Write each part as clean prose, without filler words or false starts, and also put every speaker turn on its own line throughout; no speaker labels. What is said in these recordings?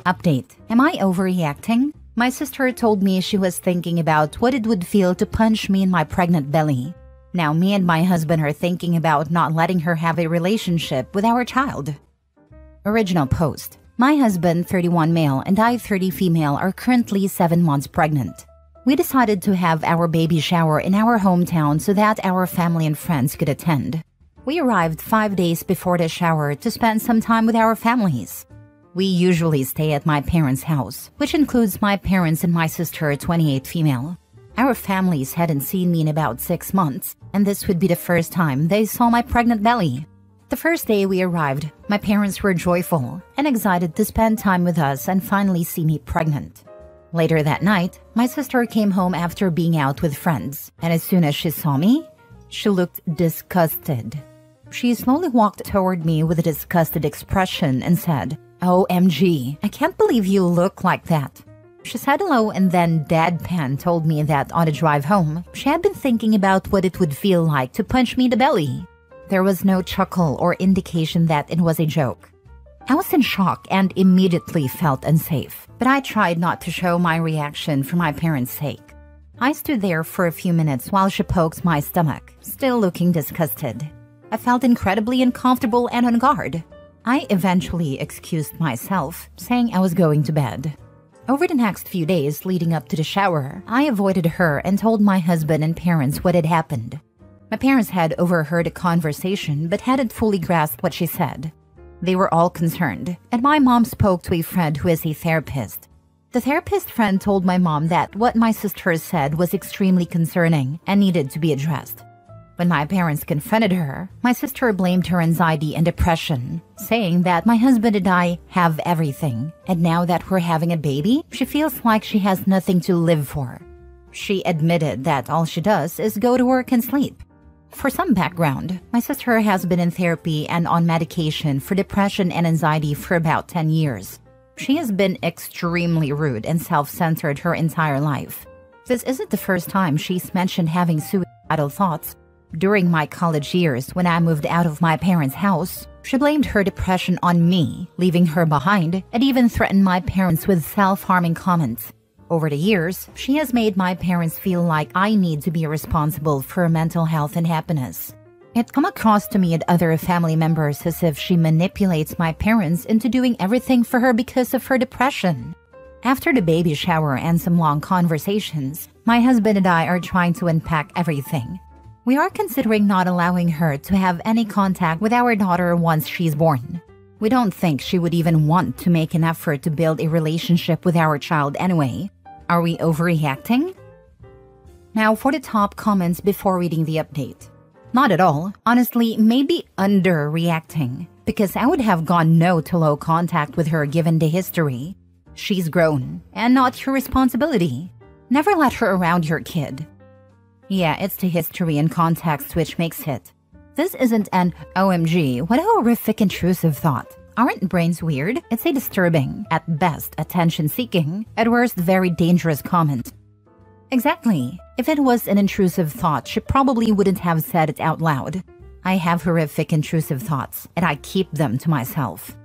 Update. Am I overreacting? My sister told me she was thinking about what it would feel to punch me in my pregnant belly. Now me and my husband are thinking about not letting her have a relationship with our child. Original post. My husband, 31 male, and I, 30 female, are currently 7 months pregnant. We decided to have our baby shower in our hometown so that our family and friends could attend. We arrived 5 days before the shower to spend some time with our families. We usually stay at my parents' house, which includes my parents and my sister, 28 female. Our families hadn't seen me in about 6 months, and this would be the first time they saw my pregnant belly. The first day we arrived, my parents were joyful and excited to spend time with us and finally see me pregnant. Later that night, my sister came home after being out with friends, and as soon as she saw me, she looked disgusted. She slowly walked toward me with a disgusted expression and said, "OMG, I can't believe you look like that." She said hello and then deadpan told me that on the drive home, she had been thinking about what it would feel like to punch me in the belly. There was no chuckle or indication that it was a joke. I was in shock and immediately felt unsafe, but I tried not to show my reaction for my parents' sake. I stood there for a few minutes while she poked my stomach, still looking disgusted. I felt incredibly uncomfortable and on guard. I eventually excused myself, saying I was going to bed. Over the next few days leading up to the shower, I avoided her and told my husband and parents what had happened. My parents had overheard a conversation but hadn't fully grasped what she said. They were all concerned, and my mom spoke to a friend who is a therapist. The therapist friend told my mom that what my sister said was extremely concerning and needed to be addressed. When my parents confronted her, my sister blamed her anxiety and depression, saying that my husband and I have everything, and now that we're having a baby, she feels like she has nothing to live for. She admitted that all she does is go to work and sleep. For some background, my sister has been in therapy and on medication for depression and anxiety for about 10 years. She has been extremely rude and self-centered her entire life. This isn't the first time she's mentioned having suicidal thoughts. During my college years, when I moved out of my parents' house, she blamed her depression on me, leaving her behind, and even threatened my parents with self-harming comments. Over the years, she has made my parents feel like I need to be responsible for her mental health and happiness. It come across to me and other family members as if she manipulates my parents into doing everything for her because of her depression. After the baby shower and some long conversations, my husband and I are trying to unpack everything. We are considering not allowing her to have any contact with our daughter once she's born. We don't think she would even want to make an effort to build a relationship with our child anyway. Are we overreacting? Now for the top comments before reading the update. Not at all. Honestly, maybe underreacting, because I would have gone no to low contact with her given the history. She's grown, and not your responsibility. Never let her around your kid. Yeah, it's the history and context which makes it. This isn't an OMG, what a horrific intrusive thought. Aren't brains weird? It's a disturbing, at best attention-seeking, at worst very dangerous comment. Exactly. If it was an intrusive thought, she probably wouldn't have said it out loud. I have horrific intrusive thoughts, and I keep them to myself.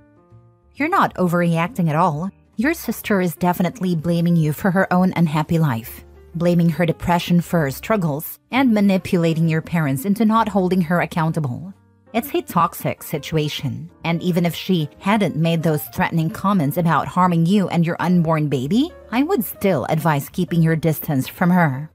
You're not overreacting at all. Your sister is definitely blaming you for her own unhappy life, blaming her depression for her struggles, and manipulating your parents into not holding her accountable. It's a toxic situation, and even if she hadn't made those threatening comments about harming you and your unborn baby, I would still advise keeping your distance from her.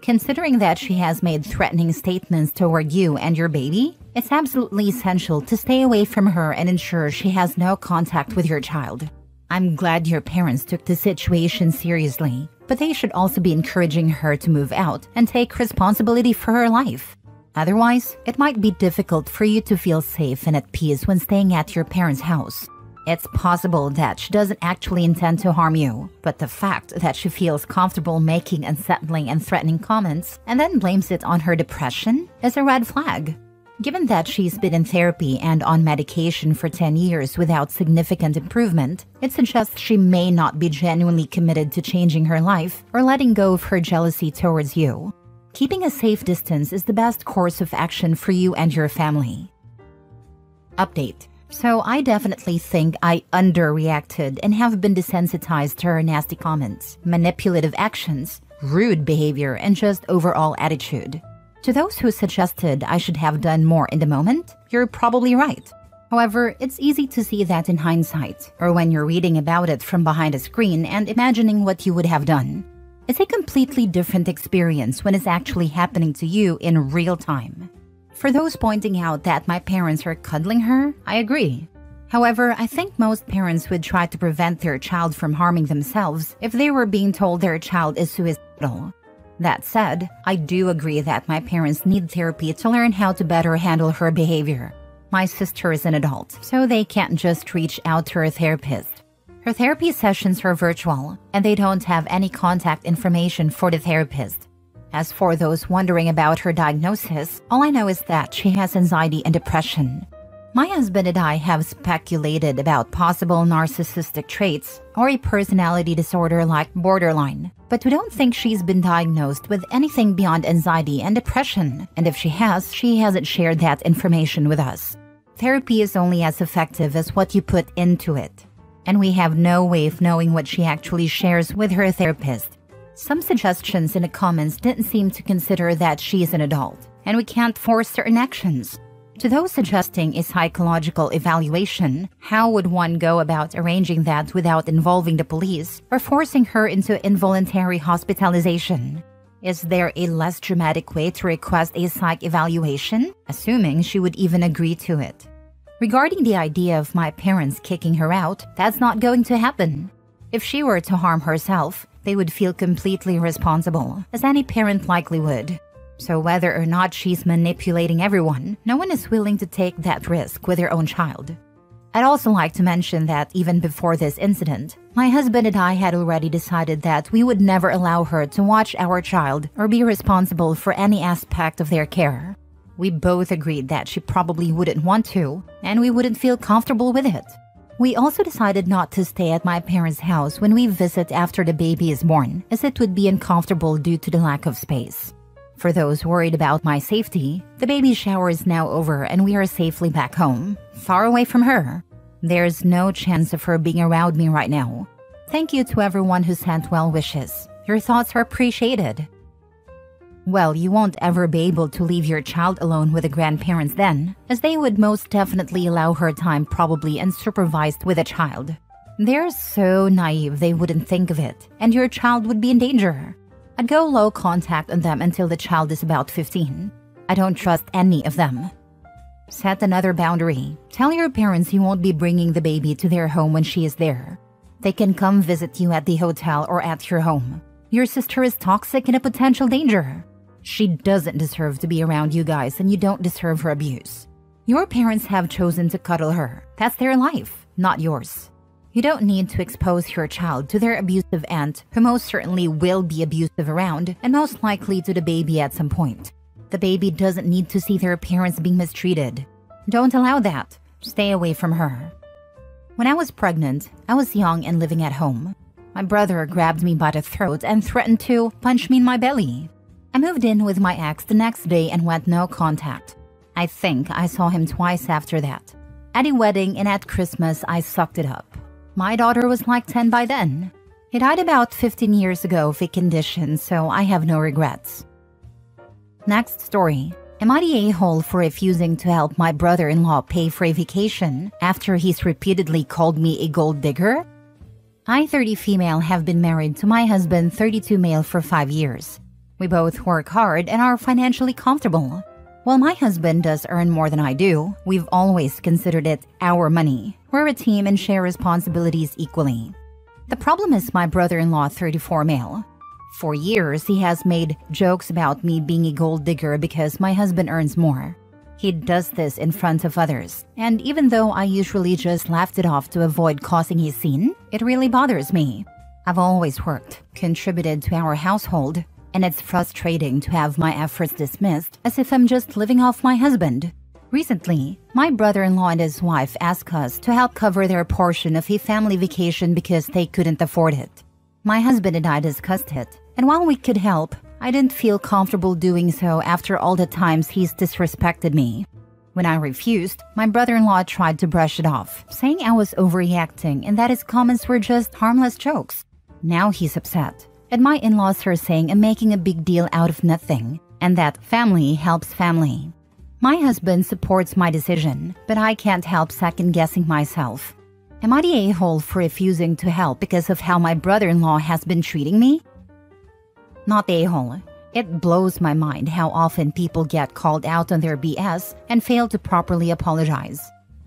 Considering that she has made threatening statements toward you and your baby, it's absolutely essential to stay away from her and ensure she has no contact with your child. I'm glad your parents took the situation seriously, but they should also be encouraging her to move out and take responsibility for her life. Otherwise, it might be difficult for you to feel safe and at peace when staying at your parents' house. It's possible that she doesn't actually intend to harm you, but the fact that she feels comfortable making unsettling and threatening comments and then blames it on her depression is a red flag. Given that she's been in therapy and on medication for 10 years without significant improvement, it suggests she may not be genuinely committed to changing her life or letting go of her jealousy towards you. Keeping a safe distance is the best course of action for you and your family. Update. So I definitely think I underreacted and have been desensitized to her nasty comments, manipulative actions, rude behavior, and just overall attitude. To those who suggested I should have done more in the moment, you're probably right. However, it's easy to see that in hindsight, or when you're reading about it from behind a screen and imagining what you would have done. It's a completely different experience when it's actually happening to you in real time. For those pointing out that my parents are cuddling her, I agree. However, I think most parents would try to prevent their child from harming themselves if they were being told their child is suicidal. That said, I do agree that my parents need therapy to learn how to better handle her behavior. My sister is an adult, so they can't just reach out to her therapist. Her therapy sessions are virtual, and they don't have any contact information for the therapist. As for those wondering about her diagnosis, all I know is that she has anxiety and depression. My husband and I have speculated about possible narcissistic traits or a personality disorder like borderline, but we don't think she's been diagnosed with anything beyond anxiety and depression, and if she hasn't shared that information with us. Therapy is only as effective as what you put into it, and we have no way of knowing what she actually shares with her therapist. Some suggestions in the comments didn't seem to consider that she is an adult, and we can't force certain actions. To those suggesting a psychological evaluation, how would one go about arranging that without involving the police or forcing her into involuntary hospitalization? Is there a less dramatic way to request a psych evaluation, assuming she would even agree to it? Regarding the idea of my parents kicking her out, that's not going to happen. If she were to harm herself, they would feel completely responsible, as any parent likely would. So whether or not she's manipulating everyone, no one is willing to take that risk with their own child. I'd also like to mention that even before this incident, my husband and I had already decided that we would never allow her to watch our child or be responsible for any aspect of their care. We both agreed that she probably wouldn't want to, and we wouldn't feel comfortable with it. We also decided not to stay at my parents' house when we visit after the baby is born, as it would be uncomfortable due to the lack of space. For those worried about my safety, the baby shower is now over and we are safely back home, far away from her. There's no chance of her being around me right now. Thank you to everyone who sent well wishes. Your thoughts are appreciated. Well, you won't ever be able to leave your child alone with the grandparents then, as they would most definitely allow her time probably unsupervised with a child. They're so naive they wouldn't think of it, and your child would be in danger. I'd go low contact on them until the child is about 15. I don't trust any of them. Set another boundary. Tell your parents you won't be bringing the baby to their home when she is there. They can come visit you at the hotel or at your home. Your sister is toxic and a potential danger. She doesn't deserve to be around you guys, and you don't deserve her abuse. Your parents have chosen to cuddle her. That's their life, not yours. You don't need to expose your child to their abusive aunt, who most certainly will be abusive around and most likely to the baby at some point. The baby doesn't need to see their parents being mistreated. Don't allow that. Stay away from her. When I was pregnant, I was young and living at home. My brother grabbed me by the throat and threatened to punch me in my belly. I moved in with my ex the next day and went no contact. I think I saw him twice after that. At a wedding and at Christmas, I sucked it up. My daughter was like 10 by then. He died about 15 years ago of a condition, so I have no regrets. Next story. Am I the a-hole for refusing to help my brother-in-law pay for a vacation after he's repeatedly called me a gold digger? I, 30 female, have been married to my husband, 32 male, for 5 years. We both work hard and are financially comfortable. While my husband does earn more than I do, we've always considered it our money. We're a team and share responsibilities equally. The problem is my brother-in-law, 34 male. For years, he has made jokes about me being a gold digger because my husband earns more. He does this in front of others, and even though I usually just laughed it off to avoid causing a scene, it really bothers me. I've always worked, contributed to our household, and it's frustrating to have my efforts dismissed as if I'm just living off my husband. Recently, my brother-in-law and his wife asked us to help cover their portion of a family vacation because they couldn't afford it. My husband and I discussed it, and while we could help, I didn't feel comfortable doing so after all the times he's disrespected me. When I refused, my brother-in-law tried to brush it off, saying I was overreacting and that his comments were just harmless jokes. Now he's upset, and my in-laws are saying I'm making a big deal out of nothing, and that family helps family. My husband supports my decision, but I can't help second-guessing myself. Am I the a-hole for refusing to help because of how my brother-in-law has been treating me? Not the a-hole. It blows my mind how often people get called out on their BS and fail to properly apologize.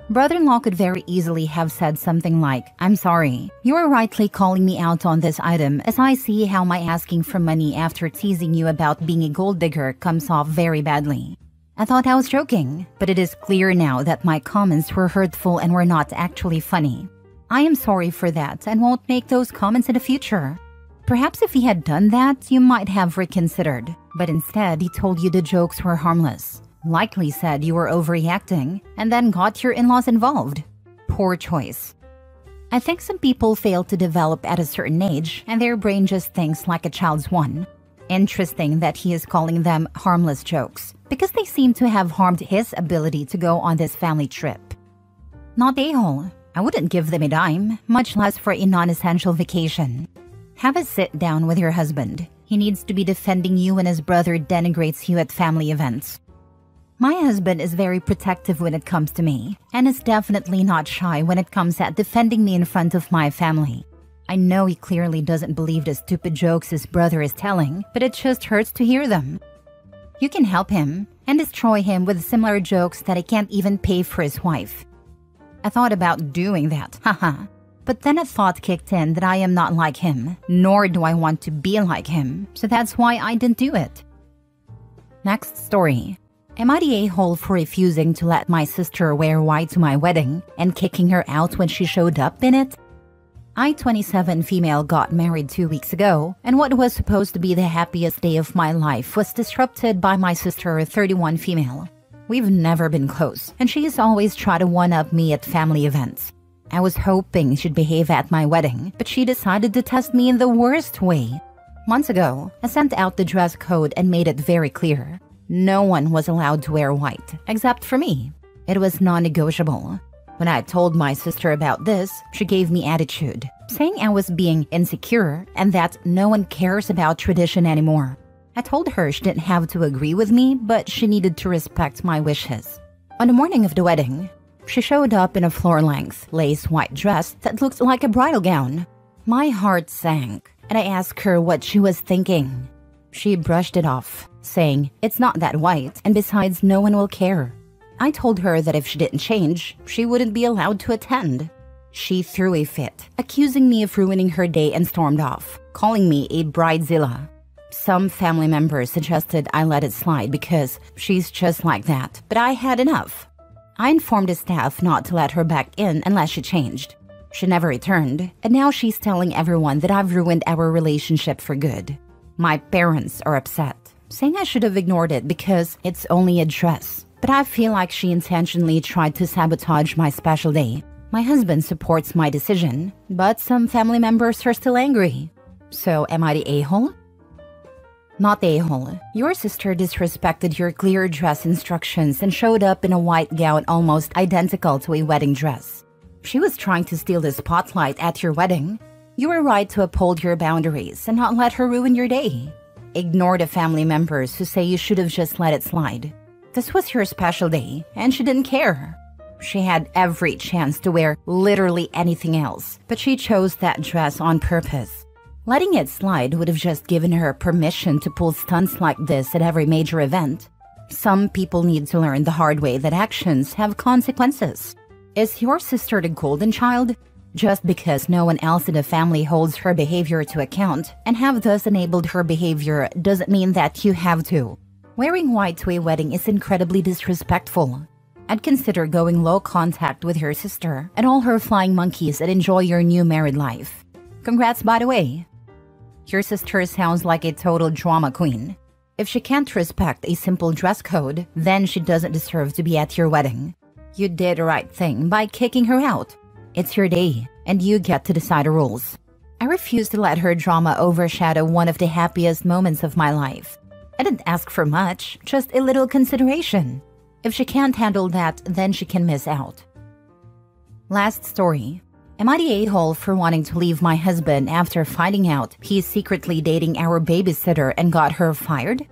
Brother-in-law could very easily have said something like, "I'm sorry, you are rightly calling me out on this item as I see how my asking for money after teasing you about being a gold digger comes off very badly. I thought I was joking, but it is clear now that my comments were hurtful and were not actually funny. I am sorry for that and won't make those comments in the future." Perhaps if he had done that, you might have reconsidered. But instead, he told you the jokes were harmless. Likely said you were overreacting, and then got your in-laws involved. Poor choice. I think some people fail to develop at a certain age, and their brain just thinks like a child's one. Interesting that he is calling them harmless jokes, because they seem to have harmed his ability to go on this family trip. Not a-hole. I wouldn't give them a dime, much less for a non-essential vacation. Have a sit down with your husband. He needs to be defending you when his brother denigrates you at family events. My husband is very protective when it comes to me, and is definitely not shy when it comes at defending me in front of my family. I know he clearly doesn't believe the stupid jokes his brother is telling, but it just hurts to hear them. You can help him and destroy him with similar jokes that he can't even pay for his wife. I thought about doing that, haha. But then a thought kicked in that I am not like him, nor do I want to be like him, so that's why I didn't do it. Next story. Am I the a-hole for refusing to let my sister wear white to my wedding and kicking her out when she showed up in it? I, 27 female, got married 2 weeks ago, and what was supposed to be the happiest day of my life was disrupted by my sister, 31 female. We've never been close, and she has always tried to one-up me at family events. I was hoping she'd behave at my wedding, but she decided to test me in the worst way. Months ago, I sent out the dress code and made it very clear. No one was allowed to wear white, except for me. It was non-negotiable. When I told my sister about this, she gave me attitude, saying I was being insecure and that no one cares about tradition anymore. I told her she didn't have to agree with me, but she needed to respect my wishes. On the morning of the wedding, she showed up in a floor-length, lace white dress that looked like a bridal gown. My heart sank, and I asked her what she was thinking. She brushed it off, saying, "It's not that white, and besides, no one will care." I told her that if she didn't change, she wouldn't be allowed to attend. She threw a fit, accusing me of ruining her day and stormed off, calling me a bridezilla. Some family members suggested I let it slide because she's just like that, but I had enough. I informed the staff not to let her back in unless she changed. She never returned, and now she's telling everyone that I've ruined our relationship for good. My parents are upset, saying I should have ignored it because it's only a dress. But I feel like she intentionally tried to sabotage my special day. My husband supports my decision, but some family members are still angry. So am I the a-hole? Not the a-hole. Your sister disrespected your clear dress instructions and showed up in a white gown almost identical to a wedding dress. She was trying to steal the spotlight at your wedding. You were right to uphold your boundaries and not let her ruin your day. Ignore the family members who say you should have just let it slide. This was your special day, and she didn't care. She had every chance to wear literally anything else, but she chose that dress on purpose. Letting it slide would have just given her permission to pull stunts like this at every major event. Some people need to learn the hard way that actions have consequences. Is your sister the golden child? Just because no one else in the family holds her behavior to account and have thus enabled her behavior doesn't mean that you have to. Wearing white to a wedding is incredibly disrespectful. I'd consider going low contact with your sister and all her flying monkeys and enjoy your new married life. Congrats, by the way. Your sister sounds like a total drama queen. If she can't respect a simple dress code, then she doesn't deserve to be at your wedding. You did the right thing by kicking her out. It's your day, and you get to decide the rules. I refuse to let her drama overshadow one of the happiest moments of my life. I didn't ask for much, just a little consideration. If she can't handle that, then she can miss out. Last story. Am I the a-hole for wanting to leave my husband after finding out he's secretly dating our babysitter and got her fired?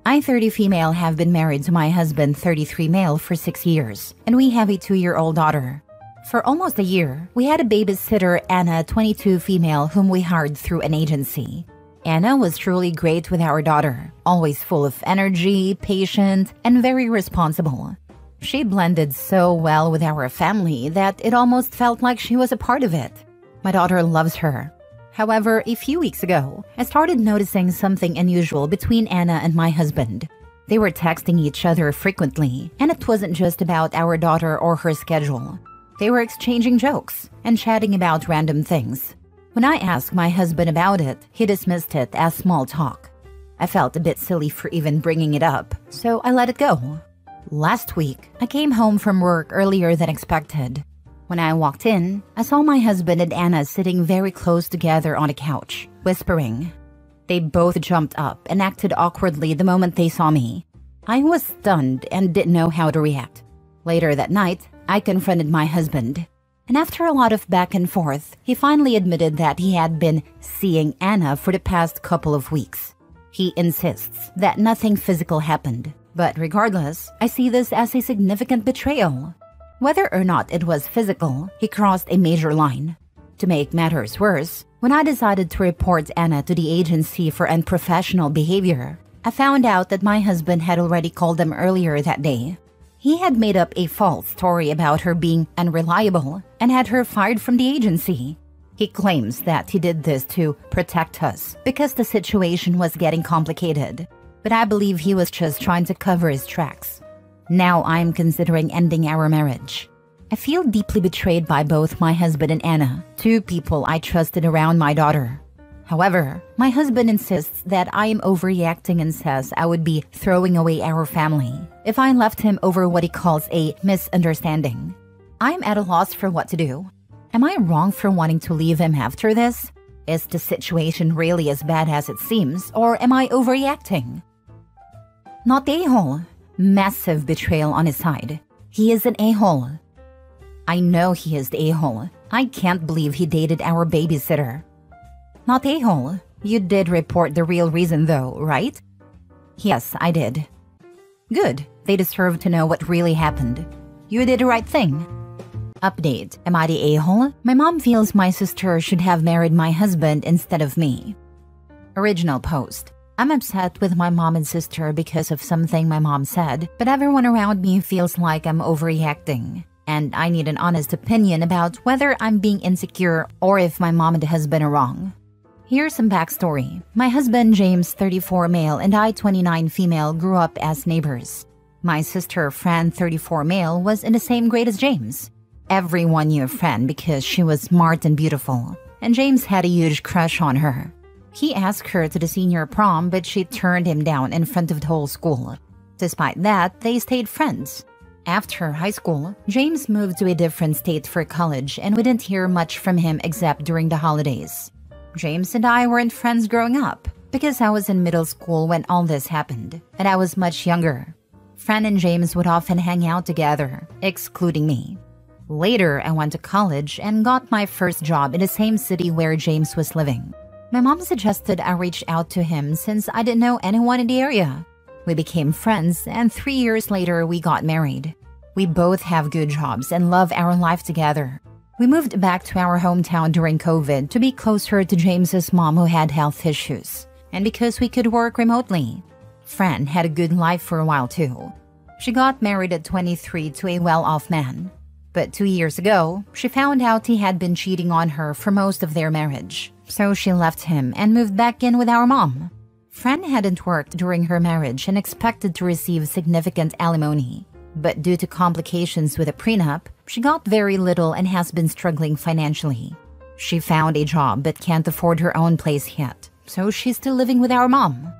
I, 30 female, have been married to my husband, 33 male, for 6 years, and we have a 2-year-old daughter. For almost a year, we had a babysitter, Anna, 22 female, whom we hired through an agency. Anna was truly great with our daughter, always full of energy, patient, and very responsible. She blended so well with our family that it almost felt like she was a part of it. My daughter loves her. However, a few weeks ago, I started noticing something unusual between Anna and my husband. They were texting each other frequently, and it wasn't just about our daughter or her schedule. They were exchanging jokes and chatting about random things. When I asked my husband about it, he dismissed it as small talk. I felt a bit silly for even bringing it up, so I let it go. Last week, I came home from work earlier than expected. When I walked in, I saw my husband and Anna sitting very close together on a couch, whispering. They both jumped up and acted awkwardly the moment they saw me. I was stunned and didn't know how to react. Later that night, I confronted my husband. And after a lot of back and forth, he finally admitted that he had been seeing Anna for the past couple of weeks. He insists that nothing physical happened. But regardless, I see this as a significant betrayal. Whether or not it was physical, he crossed a major line. To make matters worse, when I decided to report Anna to the agency for unprofessional behavior, I found out that my husband had already called them earlier that day. He had made up a false story about her being unreliable and had her fired from the agency. He claims that he did this to protect us because the situation was getting complicated. But I believe he was just trying to cover his tracks. Now I'm considering ending our marriage. I feel deeply betrayed by both my husband and Anna, 2 people I trusted around my daughter. However, my husband insists that I am overreacting and says I would be throwing away our family if I left him over what he calls a misunderstanding. I'm at a loss for what to do. Am I wrong for wanting to leave him after this? Is the situation really as bad as it seems, or am I overreacting? Not the a-hole. Massive betrayal on his side. He is an a-hole. I know he is the a-hole. I can't believe he dated our babysitter. Not the a-hole. You did report the real reason though, right? Yes, I did. Good. They deserve to know what really happened. You did the right thing. Update. Am I the a-hole? My mom feels my sister should have married my husband instead of me. Original post. I'm upset with my mom and sister because of something my mom said, but everyone around me feels like I'm overreacting. And I need an honest opinion about whether I'm being insecure or if my mom and husband are wrong. Here's some backstory. My husband, James, 34 male, and I, 29 female, grew up as neighbors. My sister, Fran, 34 male, was in the same grade as James. Everyone knew Fran because she was smart and beautiful, and James had a huge crush on her. He asked her to the senior prom, but she turned him down in front of the whole school. Despite that, they stayed friends. After high school, James moved to a different state for college, and we didn't hear much from him except during the holidays. James and I weren't friends growing up, because I was in middle school when all this happened, and I was much younger. Fran and James would often hang out together, excluding me. Later, I went to college and got my first job in the same city where James was living. My mom suggested I reach out to him since I didn't know anyone in the area. We became friends, and 3 years later, we got married. We both have good jobs and love our life together. We moved back to our hometown during COVID to be closer to James's mom who had health issues, and because we could work remotely. Fran had a good life for a while too. She got married at 23 to a well-off man. But 2 years ago, she found out he had been cheating on her for most of their marriage. So she left him and moved back in with our mom. Fran hadn't worked during her marriage and expected to receive significant alimony. But due to complications with a prenup, she got very little and has been struggling financially. She found a job but can't afford her own place yet, so she's still living with our mom.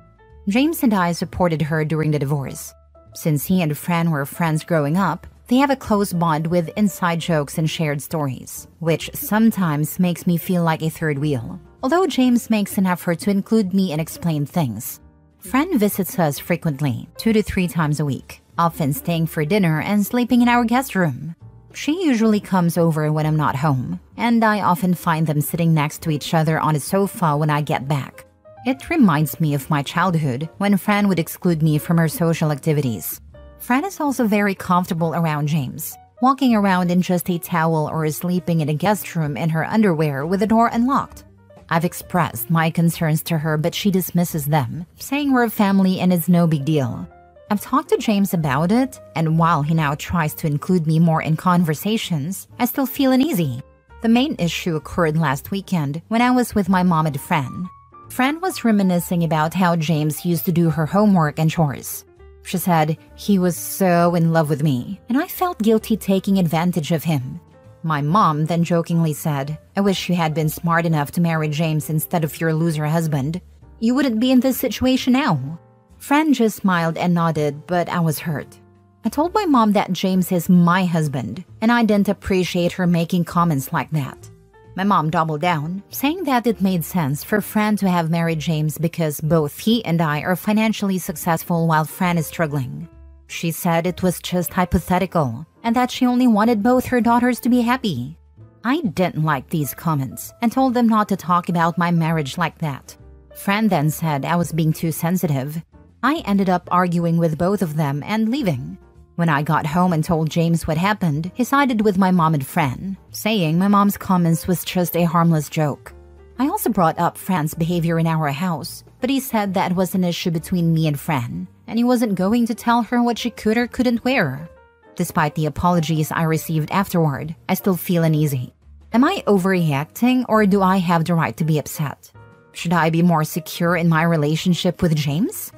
James and I supported her during the divorce. Since he and Fran were friends growing up, they have a close bond with inside jokes and shared stories, which sometimes makes me feel like a third wheel. Although James makes an effort to include me and explain things. Fran visits us frequently, 2 to 3 times a week, often staying for dinner and sleeping in our guest room. She usually comes over when I'm not home, and I often find them sitting next to each other on a sofa when I get back. It reminds me of my childhood when Fran would exclude me from her social activities. Fran is also very comfortable around James, walking around in just a towel or sleeping in a guest room in her underwear with the door unlocked. I've expressed my concerns to her, but she dismisses them, saying we're a family and it's no big deal. I've talked to James about it, and while he now tries to include me more in conversations, I still feel uneasy. The main issue occurred last weekend when I was with my mom and Fran. Fran was reminiscing about how James used to do her homework and chores. She said he was so in love with me, and I felt guilty taking advantage of him. My mom then jokingly said, "I wish you had been smart enough to marry James instead of your loser husband. You wouldn't be in this situation now." Fran just smiled and nodded, but I was hurt. I told my mom that James is my husband, and I didn't appreciate her making comments like that. My mom doubled down, saying that it made sense for Fran to have married James because both he and I are financially successful while Fran is struggling. She said it was just hypothetical, and that she only wanted both her daughters to be happy. I didn't like these comments and told them not to talk about my marriage like that. Fran then said I was being too sensitive. I ended up arguing with both of them and leaving. When I got home and told James what happened, he sided with my mom and Fran, saying my mom's comments was just a harmless joke. I also brought up Fran's behavior in our house, but he said that was an issue between me and Fran, and he wasn't going to tell her what she could or couldn't wear. Despite the apologies I received afterward, I still feel uneasy. Am I overreacting, or do I have the right to be upset? Should I be more secure in my relationship with James?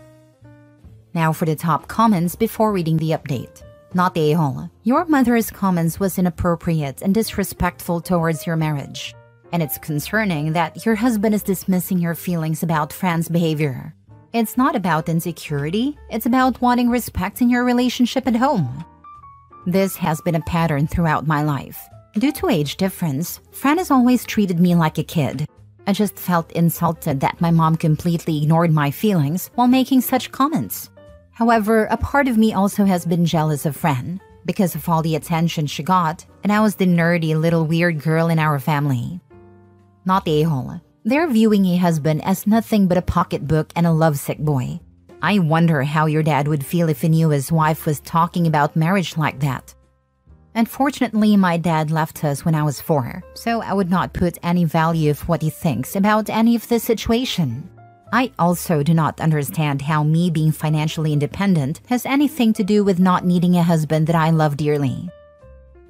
Now for the top comments before reading the update. Not the a-hole. Your mother's comments was inappropriate and disrespectful towards your marriage. And it's concerning that your husband is dismissing your feelings about Fran's behavior. It's not about insecurity, it's about wanting respect in your relationship at home. This has been a pattern throughout my life. Due to age difference, Fran has always treated me like a kid. I just felt insulted that my mom completely ignored my feelings while making such comments. However, a part of me also has been jealous of Fran because of all the attention she got, and I was the nerdy little weird girl in our family. Not the a-hole. They're viewing a husband as nothing but a pocketbook and a lovesick boy. I wonder how your dad would feel if he knew his wife was talking about marriage like that. Unfortunately, my dad left us when I was 4, so I would not put any value of what he thinks about any of this situation. I also do not understand how me being financially independent has anything to do with not needing a husband that I love dearly.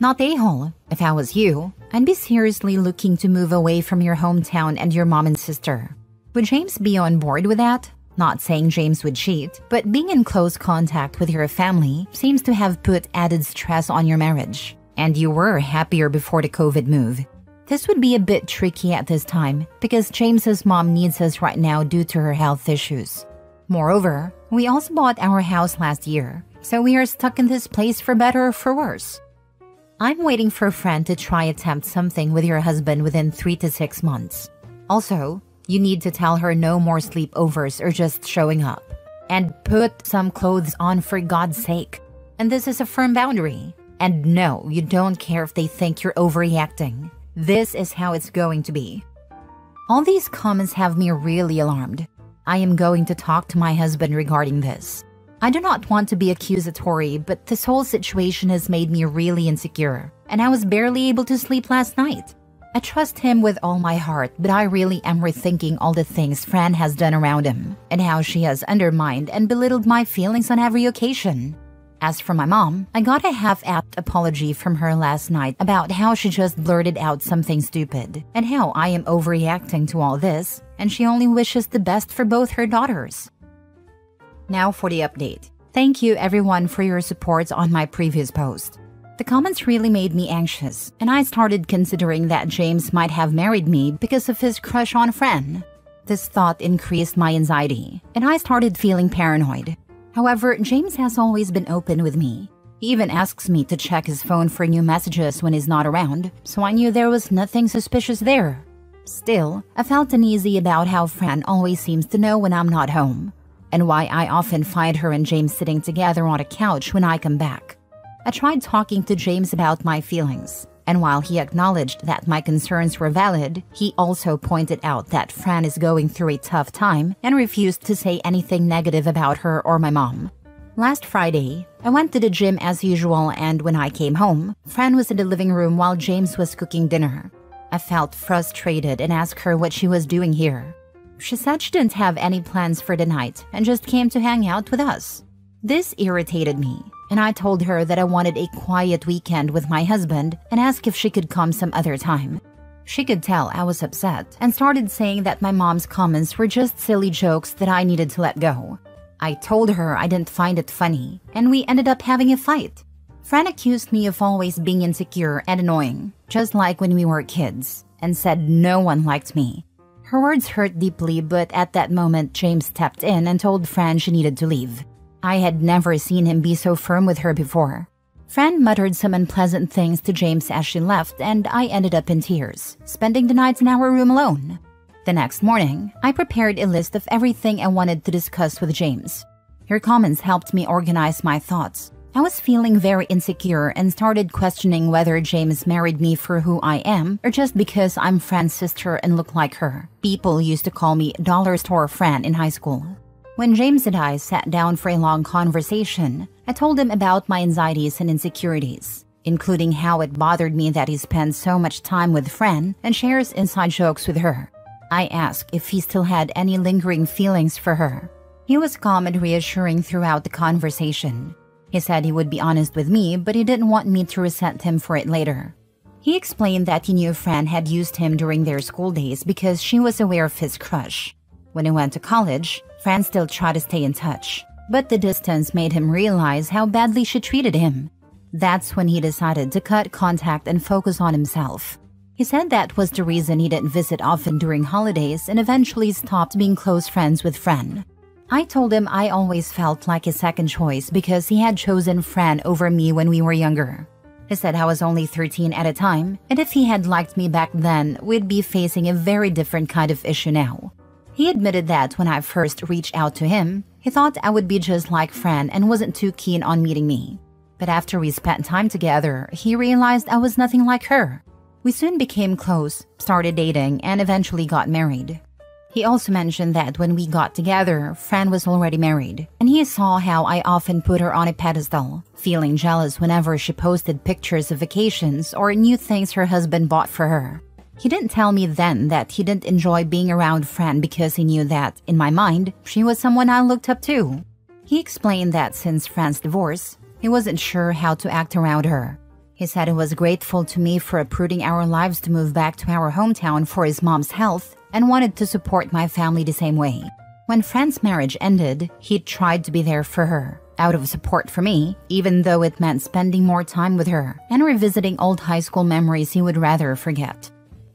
Not the a-hole. If I was you, I'd be seriously looking to move away from your hometown and your mom and sister. Would James be on board with that? Not saying James would cheat, but being in close contact with your family seems to have put added stress on your marriage. And you were happier before the COVID move. This would be a bit tricky at this time because James's mom needs us right now due to her health issues. Moreover, we also bought our house last year, so we are stuck in this place for better or for worse. I'm waiting for a friend to try attempt something with your husband within 3 to 6 months. Also, you need to tell her no more sleepovers or just showing up. And put some clothes on for God's sake. And this is a firm boundary. And no, you don't care if they think you're overreacting. This is how it's going to be. All these comments have me really alarmed. I am going to talk to my husband regarding this. I do not want to be accusatory, but this whole situation has made me really insecure, and I was barely able to sleep last night. I trust him with all my heart, but I really am rethinking all the things Fran has done around him, and how she has undermined and belittled my feelings on every occasion. As for my mom, I got a half-apt apology from her last night about how she just blurted out something stupid, and how I am overreacting to all this, and she only wishes the best for both her daughters. Now for the update. Thank you everyone for your support on my previous post. The comments really made me anxious, and I started considering that James might have married me because of his crush on Fran. This thought increased my anxiety, and I started feeling paranoid. However, James has always been open with me. He even asks me to check his phone for new messages when he's not around, so I knew there was nothing suspicious there. Still, I felt uneasy about how Fran always seems to know when I'm not home. and why I often find her and James sitting together on a couch when I come back. I tried talking to James about my feelings, and while he acknowledged that my concerns were valid, he also pointed out that Fran is going through a tough time and refused to say anything negative about her or my mom. Last Friday, I went to the gym as usual, and when I came home, Fran was in the living room while James was cooking dinner. I felt frustrated and asked her what she was doing here. She said she didn't have any plans for the night and just came to hang out with us. This irritated me, and I told her that I wanted a quiet weekend with my husband and asked if she could come some other time. She could tell I was upset and started saying that my mom's comments were just silly jokes that I needed to let go. I told her I didn't find it funny, and we ended up having a fight. Fran accused me of always being insecure and annoying, just like when we were kids, and said no one liked me. Her words hurt deeply, but at that moment, James stepped in and told Fran she needed to leave. I had never seen him be so firm with her before. Fran muttered some unpleasant things to James as she left, and I ended up in tears, spending the night in our room alone. The next morning, I prepared a list of everything I wanted to discuss with James. Her comments helped me organize my thoughts. I was feeling very insecure and started questioning whether James married me for who I am or just because I'm Fran's sister and look like her. People used to call me Dollar Store Fran in high school. When James and I sat down for a long conversation, I told him about my anxieties and insecurities, including how it bothered me that he spends so much time with Fran and shares inside jokes with her. I asked if he still had any lingering feelings for her. He was calm and reassuring throughout the conversation. He said he would be honest with me, but he didn't want me to resent him for it later. He explained that he knew Fran had used him during their school days because she was aware of his crush. When he went to college, Fran still tried to stay in touch, but the distance made him realize how badly she treated him. That's when he decided to cut contact and focus on himself. He said that was the reason he didn't visit often during holidays and eventually stopped being close friends with Fran. I told him I always felt like his second choice because he had chosen Fran over me when we were younger. He said I was only 13 at a time, and if he had liked me back then, we'd be facing a very different kind of issue now. He admitted that when I first reached out to him, he thought I would be just like Fran and wasn't too keen on meeting me. But after we spent time together, he realized I was nothing like her. We soon became close, started dating, and eventually got married. He also mentioned that when we got together, Fran was already married, and he saw how I often put her on a pedestal, feeling jealous whenever she posted pictures of vacations or new things her husband bought for her. He didn't tell me then that he didn't enjoy being around Fran because he knew that, in my mind, she was someone I looked up to. He explained that since Fran's divorce, he wasn't sure how to act around her. He said he was grateful to me for uprooting our lives to move back to our hometown for his mom's health and wanted to support my family the same way. When Fran's marriage ended, he tried to be there for her, out of support for me, even though it meant spending more time with her and revisiting old high school memories he would rather forget.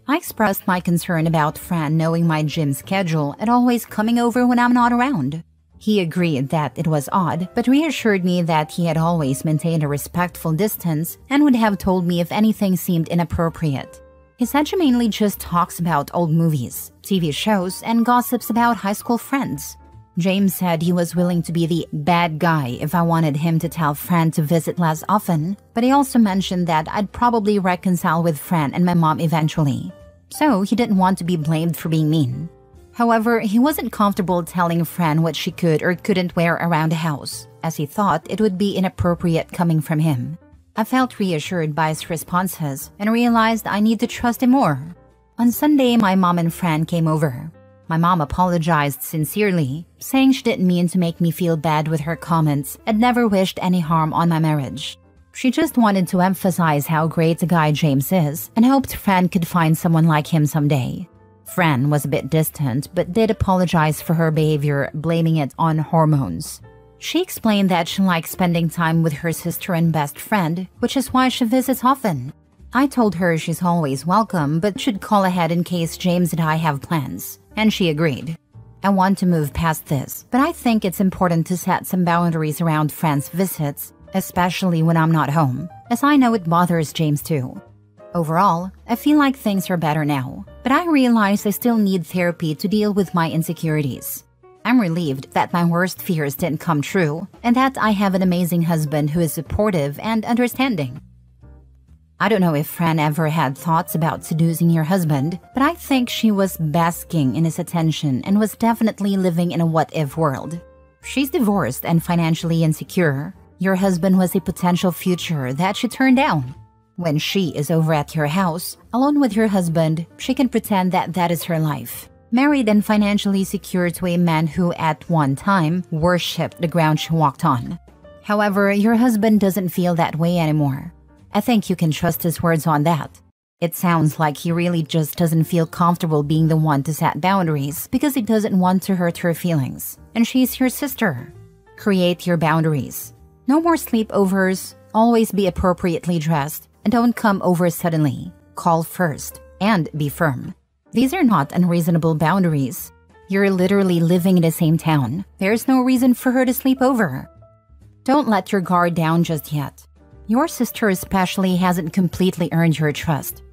I expressed my concern about Fran knowing my gym schedule and always coming over when I'm not around. He agreed that it was odd, but reassured me that he had always maintained a respectful distance and would have told me if anything seemed inappropriate. He said she mainly just talks about old movies, TV shows, and gossips about high school friends. James said he was willing to be the bad guy if I wanted him to tell Fran to visit less often, but he also mentioned that I'd probably reconcile with Fran and my mom eventually. So he didn't want to be blamed for being mean. However, he wasn't comfortable telling Fran what she could or couldn't wear around the house, as he thought it would be inappropriate coming from him. I felt reassured by his responses and realized I need to trust him more. On Sunday, my mom and Fran came over. My mom apologized sincerely, saying she didn't mean to make me feel bad with her comments and never wished any harm on my marriage. She just wanted to emphasize how great a guy James is and hoped Fran could find someone like him someday. Fran was a bit distant but did apologize for her behavior, blaming it on hormones. She explained that she likes spending time with her sister and best friend, which is why she visits often. I told her she's always welcome but should call ahead in case James and I have plans, and she agreed. I want to move past this, but I think it's important to set some boundaries around Fran's visits, especially when I'm not home, as I know it bothers James too. Overall, I feel like things are better now, but I realize I still need therapy to deal with my insecurities. I'm relieved that my worst fears didn't come true and that I have an amazing husband who is supportive and understanding. I don't know if Fran ever had thoughts about seducing your husband, but I think she was basking in his attention and was definitely living in a what-if world. She's divorced and financially insecure. Your husband was a potential future that she turned down. When she is over at your house, alone with your husband, she can pretend that that is her life. Married and financially secure to a man who at one time worshipped the ground she walked on. However, your husband doesn't feel that way anymore. I think you can trust his words on that. It sounds like he really just doesn't feel comfortable being the one to set boundaries because he doesn't want to hurt her feelings. And she's your sister. Create your boundaries. No more sleepovers, always be appropriately dressed, and don't come over suddenly. Call first, and be firm. These are not unreasonable boundaries. You're literally living in the same town. There's no reason for her to sleep over. Don't let your guard down just yet. Your sister especially hasn't completely earned your trust.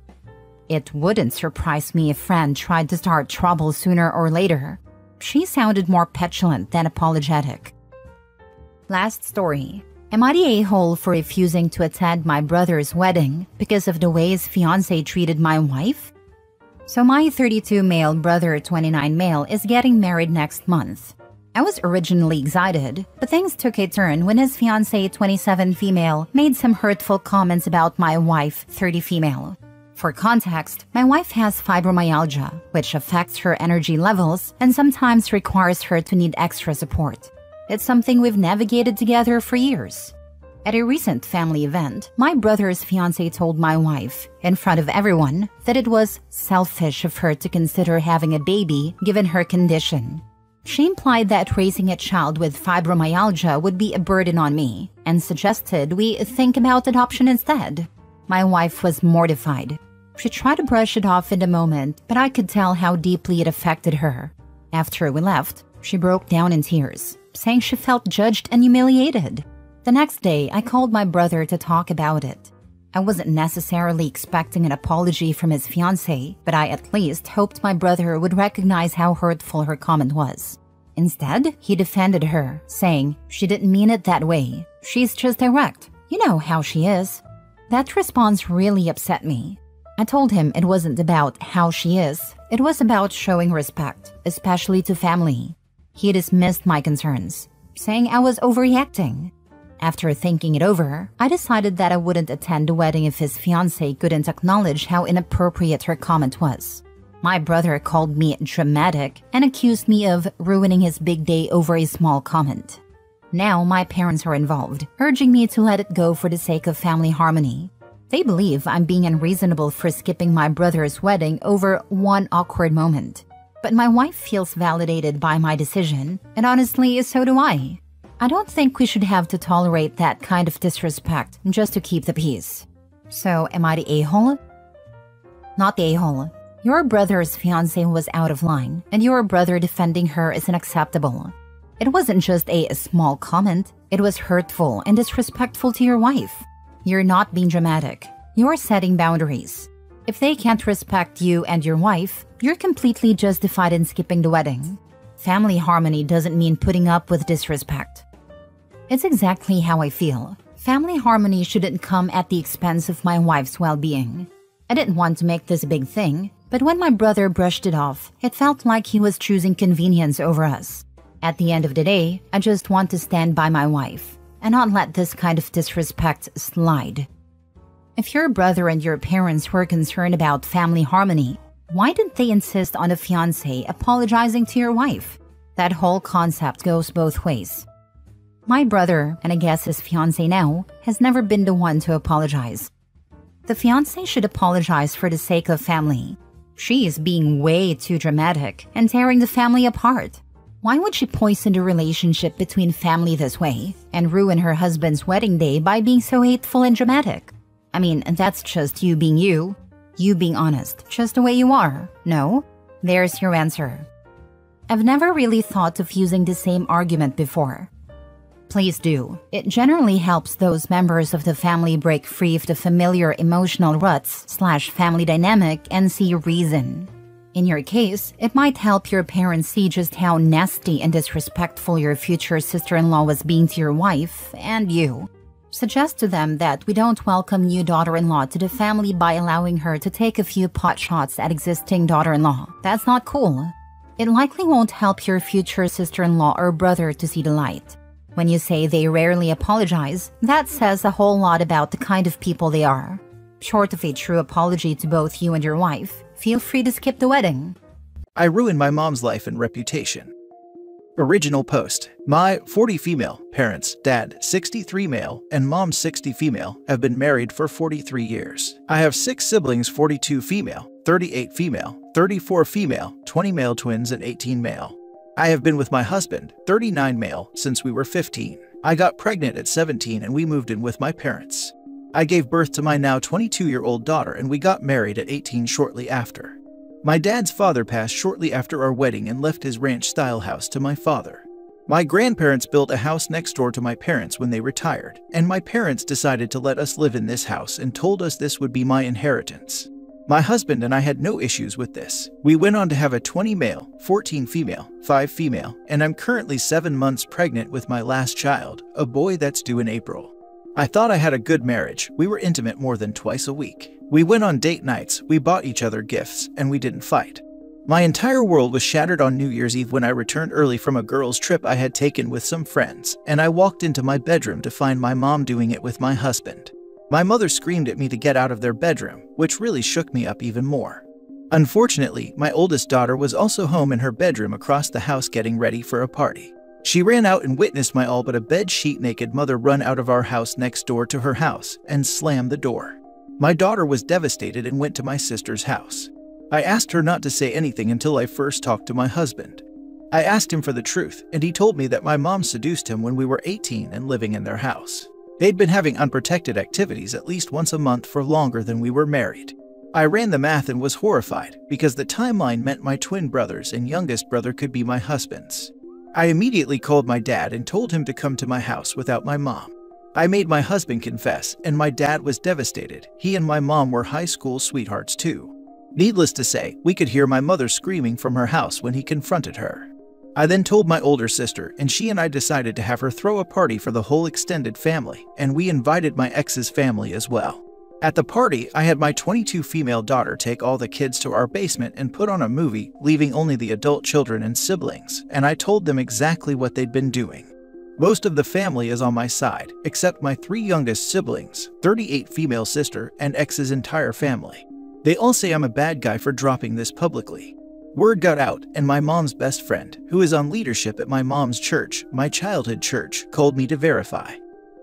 It wouldn't surprise me if Fran tried to start trouble sooner or later. She sounded more petulant than apologetic. Last story. Am I the a-hole for refusing to attend my brother's wedding because of the way his fiancé treated my wife? So my 32 male brother, 29 male, is getting married next month. I was originally excited, but things took a turn when his fiancée, 27 female, made some hurtful comments about my wife, 30 female. For context, my wife has fibromyalgia, which affects her energy levels and sometimes requires her to need extra support. It's something we've navigated together for years. At a recent family event, my brother's fiancé told my wife, in front of everyone, that it was selfish of her to consider having a baby given her condition. She implied that raising a child with fibromyalgia would be a burden on me and suggested we think about adoption instead. My wife was mortified. She tried to brush it off in the moment, but I could tell how deeply it affected her. After we left, she broke down in tears, saying she felt judged and humiliated. The next day, I called my brother to talk about it. I wasn't necessarily expecting an apology from his fiancé, but I at least hoped my brother would recognize how hurtful her comment was. Instead, he defended her, saying she didn't mean it that way. She's just direct. You know how she is. That response really upset me. I told him it wasn't about how she is. It was about showing respect, especially to family. He dismissed my concerns, saying I was overreacting. After thinking it over, I decided that I wouldn't attend the wedding if his fiancé couldn't acknowledge how inappropriate her comment was. My brother called me dramatic and accused me of ruining his big day over a small comment. Now my parents are involved, urging me to let it go for the sake of family harmony. They believe I'm being unreasonable for skipping my brother's wedding over one awkward moment. But my wife feels validated by my decision, and honestly, so do I. I don't think we should have to tolerate that kind of disrespect just to keep the peace. So, am I the a-hole? Not the a-hole. Your brother's fiancé was out of line, and your brother defending her is unacceptable. It wasn't just a small comment, it was hurtful and disrespectful to your wife. You're not being dramatic. You're setting boundaries. If they can't respect you and your wife, you're completely justified in skipping the wedding. Family harmony doesn't mean putting up with disrespect. It's exactly how I feel. Family harmony shouldn't come at the expense of my wife's well-being. I didn't want to make this a big thing, but when my brother brushed it off, it felt like he was choosing convenience over us. At the end of the day, I just want to stand by my wife and not let this kind of disrespect slide. If your brother and your parents were concerned about family harmony, why didn't they insist on a fiancé apologizing to your wife? That whole concept goes both ways. My brother, and I guess his fiancé now, has never been the one to apologize. The fiancé should apologize for the sake of family. She is being way too dramatic and tearing the family apart. Why would she poison the relationship between family this way and ruin her husband's wedding day by being so hateful and dramatic? I mean, that's just you being you. You being honest, just the way you are. No? There's your answer. I've never really thought of using the same argument before. Please do. It generally helps those members of the family break free of the familiar emotional ruts / family dynamic and see reason. In your case, it might help your parents see just how nasty and disrespectful your future sister-in-law was being to your wife and you. Suggest to them that we don't welcome new daughter-in-law to the family by allowing her to take a few pot shots at existing daughter-in-law. That's not cool. It likely won't help your future sister-in-law or brother to see the light. When you say they rarely apologize, that says a whole lot about the kind of people they are. Short of a true apology to both you and your wife, feel free to skip the wedding.
I ruined my mom's life and reputation. Original post. My 40 female parents, dad 63 male, and mom 60 female, have been married for 43 years. I have 6 siblings, 42 female, 38 female, 34 female, 20 male twins, and 18 male. I have been with my husband, 39 male, since we were 15. I got pregnant at 17 and we moved in with my parents. I gave birth to my now 22-year-old daughter and we got married at 18 shortly after. My dad's father passed shortly after our wedding and left his ranch-style house to my father. My grandparents built a house next door to my parents when they retired, and my parents decided to let us live in this house and told us this would be my inheritance. My husband and I had no issues with this. We went on to have a 20 male, 14 female, 5 female, and I'm currently 7 months pregnant with my last child, a boy that's due in April. I thought I had a good marriage. We were intimate more than twice a week. We went on date nights, we bought each other gifts, and we didn't fight. My entire world was shattered on New Year's Eve when I returned early from a girls' trip I had taken with some friends, and I walked into my bedroom to find my mom doing it with my husband. My mother screamed at me to get out of their bedroom, which really shook me up even more. Unfortunately, my oldest daughter was also home in her bedroom across the house getting ready for a party. She ran out and witnessed my all but a bed-sheet naked mother run out of our house next door to her house and slam the door. My daughter was devastated and went to my sister's house. I asked her not to say anything until I first talked to my husband. I asked him for the truth, and he told me that my mom seduced him when we were 18 and living in their house. They'd been having unprotected activities at least once a month for longer than we were married. I ran the math and was horrified, because the timeline meant my twin brothers and youngest brother could be my husband's. I immediately called my dad and told him to come to my house without my mom. I made my husband confess, and my dad was devastated. He and my mom were high school sweethearts too. Needless to say, we could hear my mother screaming from her house when he confronted her. I then told my older sister, and she and I decided to have her throw a party for the whole extended family, and we invited my ex's family as well. At the party, I had my 22 female daughter take all the kids to our basement and put on a movie, leaving only the adult children and siblings, and I told them exactly what they'd been doing. Most of the family is on my side, except my 3 youngest siblings, 38 female sister, and ex's entire family. They all say I'm a bad guy for dropping this publicly. Word got out, and my mom's best friend, who is on leadership at my mom's church, my childhood church, called me to verify.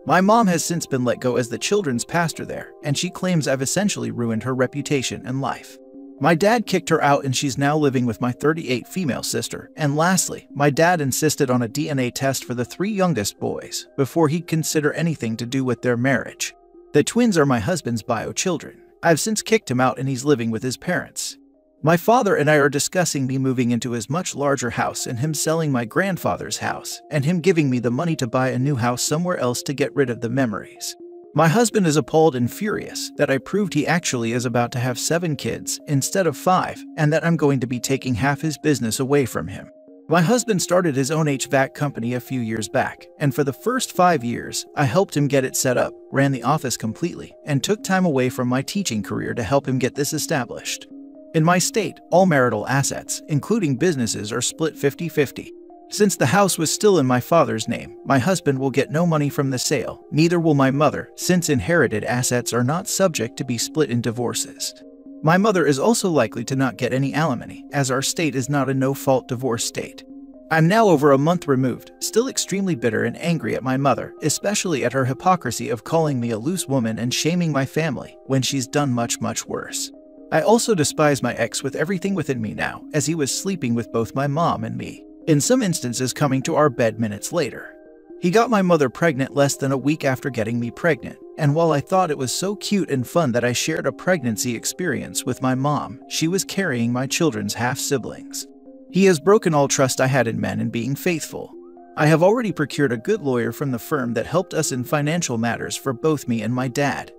My mom has since been let go as the children's pastor there, and she claims I've essentially ruined her reputation and life. My dad kicked her out and she's now living with my 38 female sister. And lastly, my dad insisted on a DNA test for the 3 youngest boys before he'd consider anything to do with their marriage. The twins are my husband's bio children. I've since kicked him out and he's living with his parents. My father and I are discussing me moving into his much larger house and him selling my grandfather's house, and him giving me the money to buy a new house somewhere else to get rid of the memories. My husband is appalled and furious that I proved he actually is about to have 7 kids instead of 5, and that I'm going to be taking half his business away from him. My husband started his own HVAC company a few years back, and for the first 5 years, I helped him get it set up, ran the office completely, and took time away from my teaching career to help him get this established. In my state, all marital assets, including businesses, are split 50-50. Since the house was still in my father's name, my husband will get no money from the sale, neither will my mother, since inherited assets are not subject to be split in divorces. My mother is also likely to not get any alimony, as our state is not a no-fault divorce state. I'm now over a month removed, still extremely bitter and angry at my mother, especially at her hypocrisy of calling me a loose woman and shaming my family, when she's done much worse. I also despise my ex with everything within me now, as he was sleeping with both my mom and me, in some instances coming to our bed minutes later. He got my mother pregnant less than a week after getting me pregnant, and while I thought it was so cute and fun that I shared a pregnancy experience with my mom, she was carrying my children's half-siblings. He has broken all trust I had in men and being faithful. I have already procured a good lawyer from the firm that helped us in financial matters for both me and my dad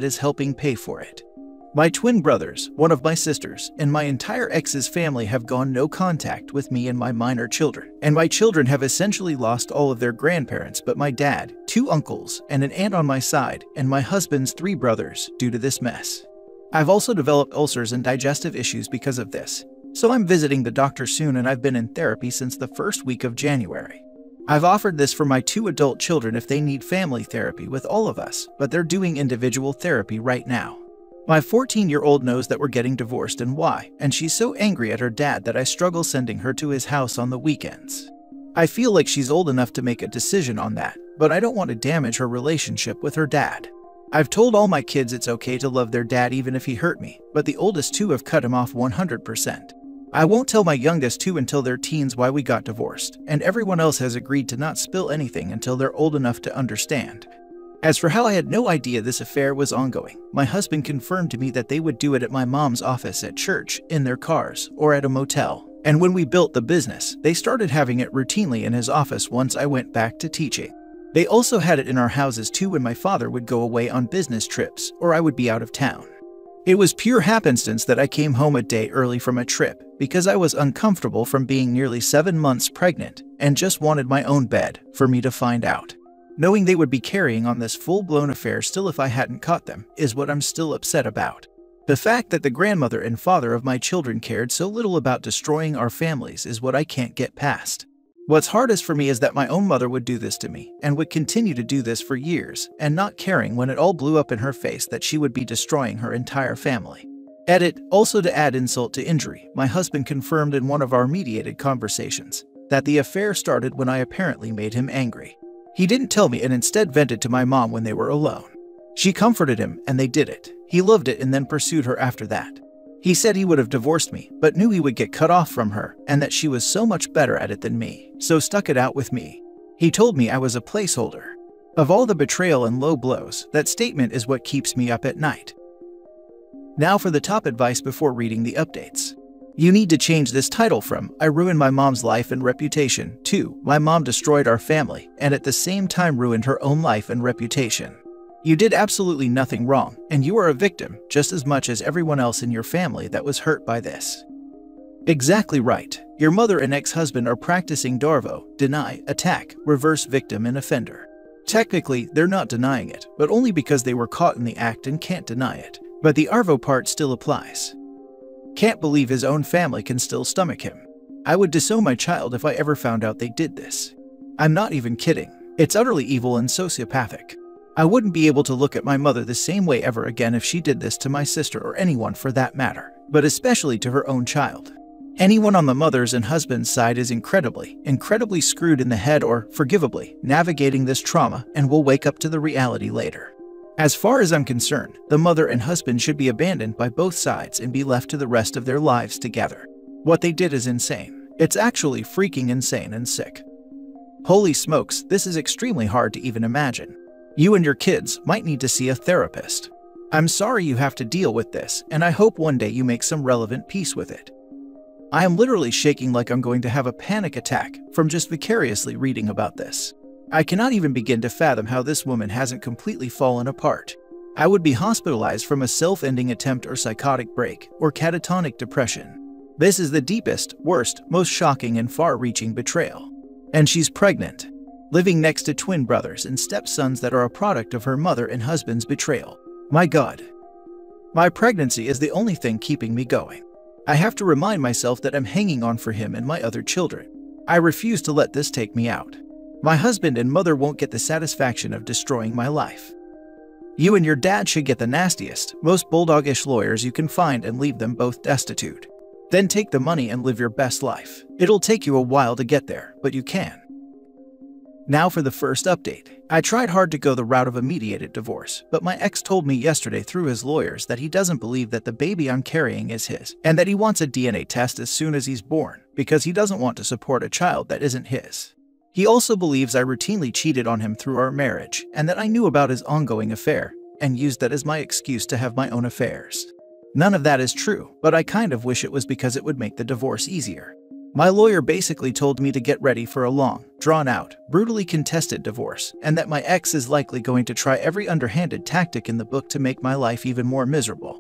is helping pay for it. My twin brothers, one of my sisters, and my entire ex's family have gone no contact with me and my minor children. And my children have essentially lost all of their grandparents but my dad, 2 uncles, and an aunt on my side, and my husband's 3 brothers due to this mess. I've also developed ulcers and digestive issues because of this. So I'm visiting the doctor soon and I've been in therapy since the first week of January. I've offered this for my 2 adult children if they need family therapy with all of us, but they're doing individual therapy right now. My 14-year-old knows that we're getting divorced and why, and she's so angry at her dad that I struggle sending her to his house on the weekends. I feel like she's old enough to make a decision on that, but I don't want to damage her relationship with her dad. I've told all my kids it's okay to love their dad even if he hurt me, but the oldest 2 have cut him off 100%. I won't tell my youngest 2 until they're teens why we got divorced, and everyone else has agreed to not spill anything until they're old enough to understand. As for how I had no idea this affair was ongoing, my husband confirmed to me that they would do it at my mom's office at church, in their cars, or at a motel. And when we built the business, they started having it routinely in his office once I went back to teaching. They also had it in our houses too when my father would go away on business trips, or I would be out of town. It was pure happenstance that I came home a day early from a trip, because I was uncomfortable from being nearly 7 months pregnant, and just wanted my own bed for me to find out. Knowing they would be carrying on this full-blown affair still if I hadn't caught them, is what I'm still upset about. The fact that the grandmother and father of my children cared so little about destroying our families is what I can't get past. What's hardest for me is that my own mother would do this to me, and would continue to do this for years, and not caring when it all blew up in her face that she would be destroying her entire family. Edit, also to add insult to injury, my husband confirmed in one of our mediated conversations that the affair started when I apparently made him angry. He didn't tell me and instead vented to my mom when they were alone. She comforted him and they did it. He loved it and then pursued her after that. He said he would have divorced me, but knew he would get cut off from her and that she was so much better at it than me, so stuck it out with me. He told me I was a placeholder. Of all the betrayal and low blows, that statement is what keeps me up at night. Now for the top advice before reading the updates. You need to change this title from "I ruined my mom's life and reputation" to "My mom destroyed our family and at the same time ruined her own life and reputation." You did absolutely nothing wrong, and you are a victim just as much as everyone else in your family that was hurt by this. Exactly right. Your mother and ex-husband are practicing DARVO, deny, attack, reverse victim and offender. Technically, they're not denying it, but only because they were caught in the act and can't deny it. But the ARVO part still applies. Can't believe his own family can still stomach him. I would disown my child if I ever found out they did this. I'm not even kidding. It's utterly evil and sociopathic. I wouldn't be able to look at my mother the same way ever again if she did this to my sister or anyone for that matter, but especially to her own child. Anyone on the mother's and husband's side is incredibly screwed in the head or, forgivably, navigating this trauma and will wake up to the reality later. As far as I'm concerned, the mother and husband should be abandoned by both sides and be left to the rest of their lives together. What they did is insane. It's actually freaking insane and sick. Holy smokes, this is extremely hard to even imagine. You and your kids might need to see a therapist. I'm sorry you have to deal with this, and I hope one day you make some relevant peace with it. I am literally shaking like I'm going to have a panic attack from just vicariously reading about this. I cannot even begin to fathom how this woman hasn't completely fallen apart. I would be hospitalized from a self-ending attempt or psychotic break or catatonic depression. This is the deepest, worst, most shocking and far-reaching betrayal. And she's pregnant, living next to twin brothers and stepsons that are a product of her mother and husband's betrayal. My God. My pregnancy is the only thing keeping me going. I have to remind myself that I'm hanging on for him and my other children. I refuse to let this take me out. My husband and mother won't get the satisfaction of destroying my life. You and your dad should get the nastiest, most bulldogish lawyers you can find and leave them both destitute. Then take the money and live your best life. It'll take you a while to get there, but you can. Now for the first update. I tried hard to go the route of a mediated divorce, but my ex told me yesterday through his lawyers that he doesn't believe that the baby I'm carrying is his, and that he wants a DNA test as soon as he's born, because he doesn't want to support a child that isn't his. He also believes I routinely cheated on him through our marriage, and that I knew about his ongoing affair, and used that as my excuse to have my own affairs. None of that is true, but I kind of wish it was because it would make the divorce easier. My lawyer basically told me to get ready for a long, drawn-out, brutally contested divorce, and that my ex is likely going to try every underhanded tactic in the book to make my life even more miserable.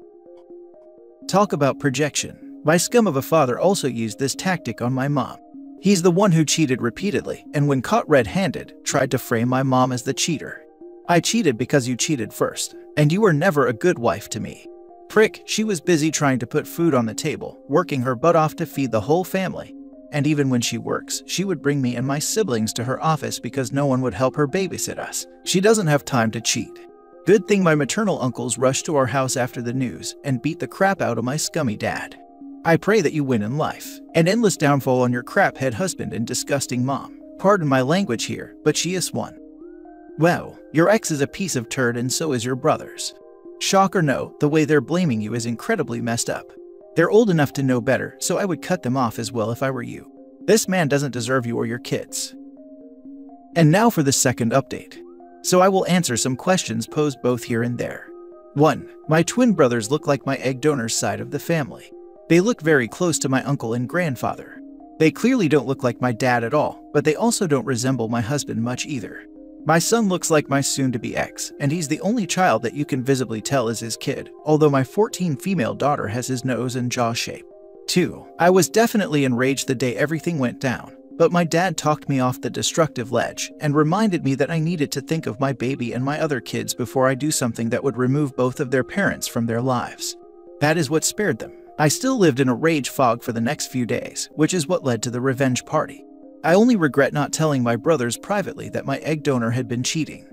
Talk about projection. My scum of a father also used this tactic on my mom. He's the one who cheated repeatedly, and when caught red-handed, tried to frame my mom as the cheater. I cheated because you cheated first, and you were never a good wife to me. Prick, she was busy trying to put food on the table, working her butt off to feed the whole family. And even when she works, she would bring me and my siblings to her office because no one would help her babysit us. She doesn't have time to cheat. Good thing my maternal uncles rushed to our house after the news and beat the crap out of my scummy dad. I pray that you win in life. An endless downfall on your craphead husband and disgusting mom. Pardon my language here, but she is one. Wow, your ex is a piece of turd and so is your brothers. Shock or no, the way they're blaming you is incredibly messed up. They're old enough to know better, so I would cut them off as well if I were you. This man doesn't deserve you or your kids. And now for the second update. So I will answer some questions posed both here and there. 1. My twin brothers look like my egg donor's side of the family. They look very close to my uncle and grandfather. They clearly don't look like my dad at all, but they also don't resemble my husband much either. My son looks like my soon-to-be ex, and he's the only child that you can visibly tell is his kid, although my 14 female daughter has his nose and jaw shape. 2. I was definitely enraged the day everything went down, but my dad talked me off the destructive ledge and reminded me that I needed to think of my baby and my other kids before I do something that would remove both of their parents from their lives. That is what spared them. I still lived in a rage fog for the next few days, which is what led to the revenge party. I only regret not telling my brothers privately that my egg donor had been cheating.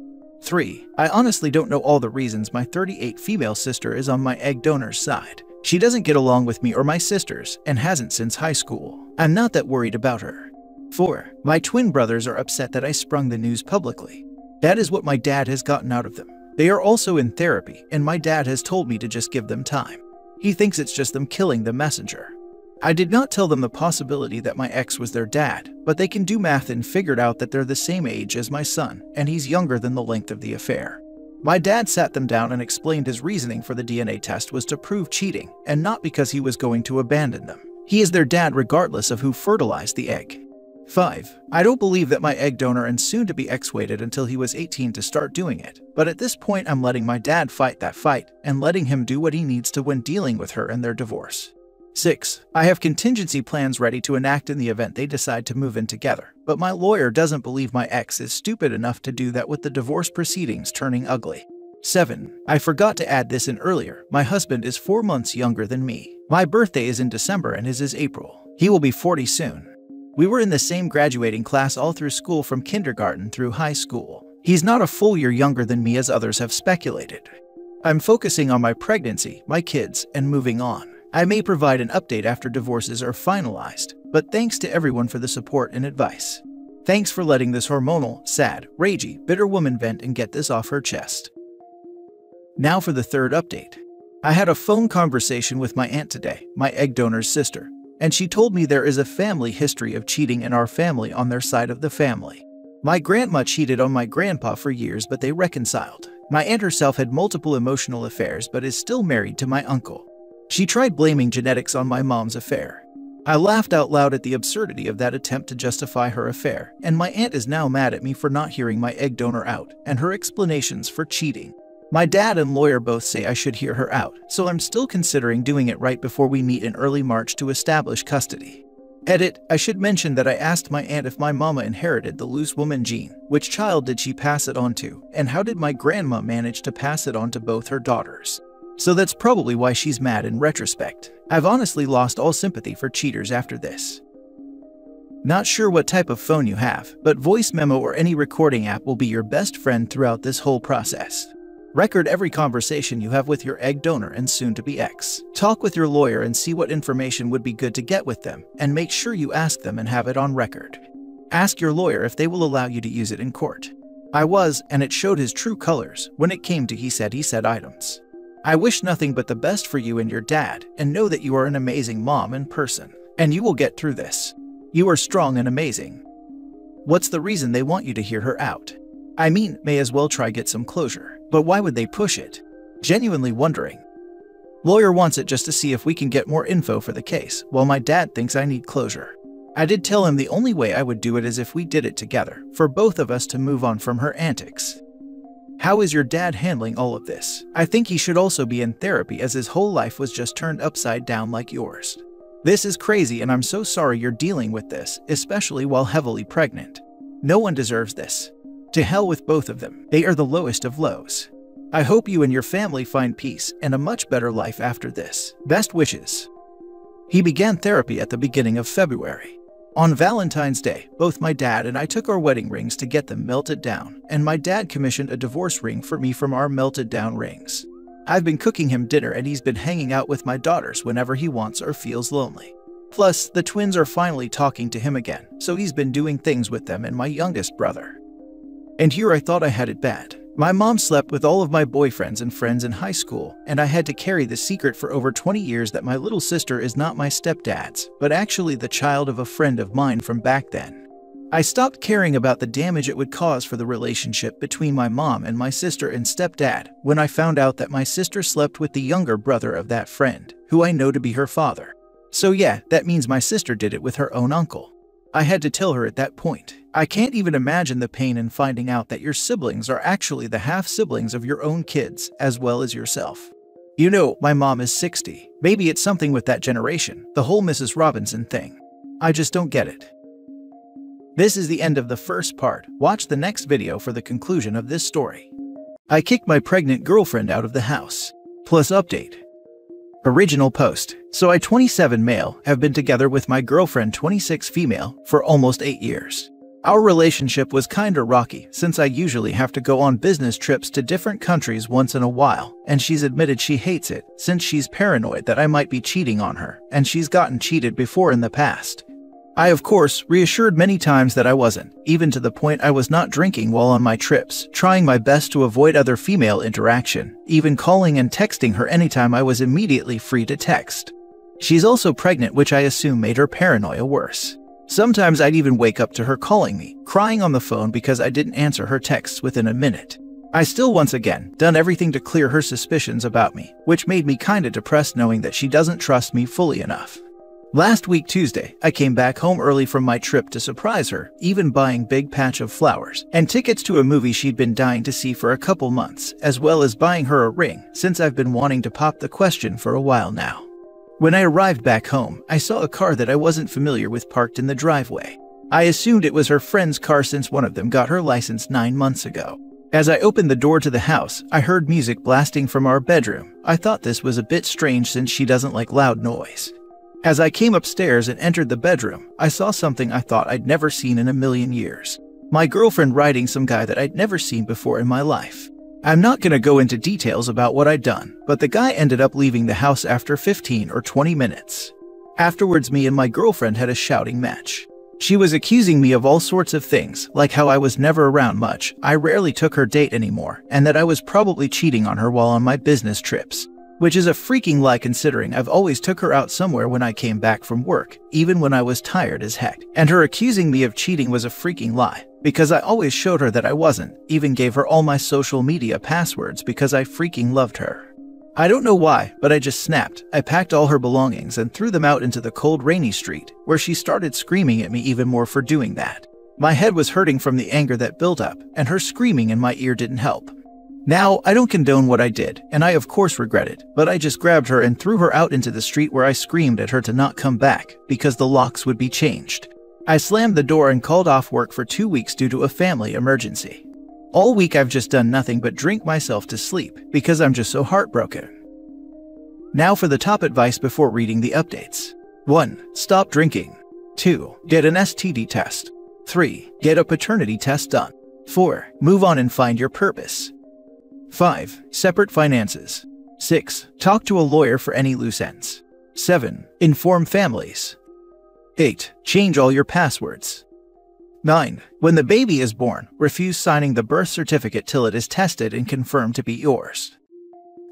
3. I honestly don't know all the reasons my 38 female sister is on my egg donor's side. She doesn't get along with me or my sisters, and hasn't since high school. I'm not that worried about her. 4. My twin brothers are upset that I sprung the news publicly. That is what my dad has gotten out of them. They are also in therapy, and my dad has told me to just give them time. He thinks it's just them killing the messenger. I did not tell them the possibility that my ex was their dad, but they can do math and figured out that they're the same age as my son, and he's younger than the length of the affair. My dad sat them down and explained his reasoning for the DNA test was to prove cheating, and not because he was going to abandon them. He is their dad regardless of who fertilized the egg. 5. I don't believe that my egg donor and soon-to-be ex waited until he was 18 to start doing it, but at this point I'm letting my dad fight that fight and letting him do what he needs to when dealing with her and their divorce. 6. I have contingency plans ready to enact in the event they decide to move in together, but my lawyer doesn't believe my ex is stupid enough to do that with the divorce proceedings turning ugly. 7. I forgot to add this in earlier. My husband is 4 months younger than me. My birthday is in December and his is April. He will be 40 soon. We were in the same graduating class all through school from kindergarten through high school. He's not a full year younger than me as others have speculated. I'm focusing on my pregnancy, my kids, and moving on. I may provide an update after divorces are finalized, but thanks to everyone for the support and advice. Thanks for letting this hormonal, sad, ragey, bitter woman vent and get this off her chest. Now for the third update. I had a phone conversation with my aunt today, my egg donor's sister, and she told me there is a family history of cheating in our family on their side of the family. My grandma cheated on my grandpa for years, but they reconciled. My aunt herself had multiple emotional affairs but is still married to my uncle. She tried blaming genetics on my mom's affair. I laughed out loud at the absurdity of that attempt to justify her affair, and my aunt is now mad at me for not hearing my egg donor out and her explanations for cheating. My dad and lawyer both say I should hear her out, so I'm still considering doing it right before we meet in early March to establish custody. Edit, I should mention that I asked my aunt if my mama inherited the loose woman gene, which child did she pass it on to, and how did my grandma manage to pass it on to both her daughters. So that's probably why she's mad in retrospect. I've honestly lost all sympathy for cheaters after this. Not sure what type of phone you have, but voice memo or any recording app will be your best friend throughout this whole process. Record every conversation you have with your egg donor and soon-to-be ex. Talk with your lawyer and see what information would be good to get with them, and make sure you ask them and have it on record. Ask your lawyer if they will allow you to use it in court. I was, and it showed his true colors when it came to he said items. I wish nothing but the best for you and your dad, and know that you are an amazing mom and person, and you will get through this. You are strong and amazing. What's the reason they want you to hear her out? I mean, may as well try get some closure, but why would they push it? Genuinely wondering. Lawyer wants it just to see if we can get more info for the case, while my dad thinks I need closure. I did tell him the only way I would do it is if we did it together, for both of us to move on from her antics. How is your dad handling all of this? I think he should also be in therapy as his whole life was just turned upside down like yours. This is crazy and I'm so sorry you're dealing with this, especially while heavily pregnant. No one deserves this. To hell with both of them. They are the lowest of lows. I hope you and your family find peace and a much better life after this. Best wishes. He began therapy at the beginning of February. On Valentine's Day, both my dad and I took our wedding rings to get them melted down, and my dad commissioned a divorce ring for me from our melted down rings. I've been cooking him dinner and he's been hanging out with my daughters whenever he wants or feels lonely. Plus, the twins are finally talking to him again, so he's been doing things with them and my youngest brother. And here I thought I had it bad. My mom slept with all of my boyfriends and friends in high school, and I had to carry the secret for over 20 years that my little sister is not my stepdad's, but actually the child of a friend of mine from back then. I stopped caring about the damage it would cause for the relationship between my mom and my sister and stepdad when I found out that my sister slept with the younger brother of that friend, who I know to be her father. So yeah, that means my sister did it with her own uncle. I had to tell her at that point. I can't even imagine the pain in finding out that your siblings are actually the half-siblings of your own kids, as well as yourself. You know, my mom is 60. Maybe it's something with that generation, the whole Mrs. Robinson thing. I just don't get it. This is the end of the first part. Watch the next video for the conclusion of this story. I kicked my pregnant girlfriend out of the house. Plus update. Original post. So I, 27 male, have been together with my girlfriend, 26 female, for almost 8 years. Our relationship was kinda rocky since I usually have to go on business trips to different countries once in a while, and she's admitted she hates it since she's paranoid that I might be cheating on her, and she's gotten cheated before in the past. I of course reassured many times that I wasn't, even to the point I was not drinking while on my trips, trying my best to avoid other female interaction, even calling and texting her anytime I was immediately free to text. She's also pregnant, which I assume made her paranoia worse. Sometimes I'd even wake up to her calling me, crying on the phone because I didn't answer her texts within a minute. I still once again done everything to clear her suspicions about me, which made me kinda depressed knowing that she doesn't trust me fully enough. Last week Tuesday, I came back home early from my trip to surprise her, even buying big patch of flowers and tickets to a movie she'd been dying to see for a couple months, as well as buying her a ring since I've been wanting to pop the question for a while now. When I arrived back home, I saw a car that I wasn't familiar with parked in the driveway. I assumed it was her friend's car since one of them got her license 9 months ago. As I opened the door to the house, I heard music blasting from our bedroom. I thought this was a bit strange since she doesn't like loud noise. As I came upstairs and entered the bedroom, I saw something I thought I'd never seen in a million years. My girlfriend riding some guy that I'd never seen before in my life. I'm not gonna go into details about what I'd done, but the guy ended up leaving the house after 15 or 20 minutes. Afterwards, me and my girlfriend had a shouting match. She was accusing me of all sorts of things, like how I was never around much, I rarely took her date anymore, and that I was probably cheating on her while on my business trips. Which is a freaking lie considering I've always took her out somewhere when I came back from work, even when I was tired as heck. And her accusing me of cheating was a freaking lie, because I always showed her that I wasn't, even gave her all my social media passwords because I freaking loved her. I don't know why, but I just snapped. I packed all her belongings and threw them out into the cold rainy street, where she started screaming at me even more for doing that. My head was hurting from the anger that built up, and her screaming in my ear didn't help. Now, I don't condone what I did, and I of course regret it, but I just grabbed her and threw her out into the street where I screamed at her to not come back, because the locks would be changed. I slammed the door and called off work for 2 weeks due to a family emergency. All week I've just done nothing but drink myself to sleep, because I'm just so heartbroken. Now for the top advice before reading the updates. 1. Stop drinking. 2. Get an STD test. 3. Get a paternity test done. 4. Move on and find your purpose. 5. Separate finances. 6. Talk to a lawyer for any loose ends. 7. Inform families. 8. Change all your passwords. 9. When the baby is born, refuse signing the birth certificate till it is tested and confirmed to be yours.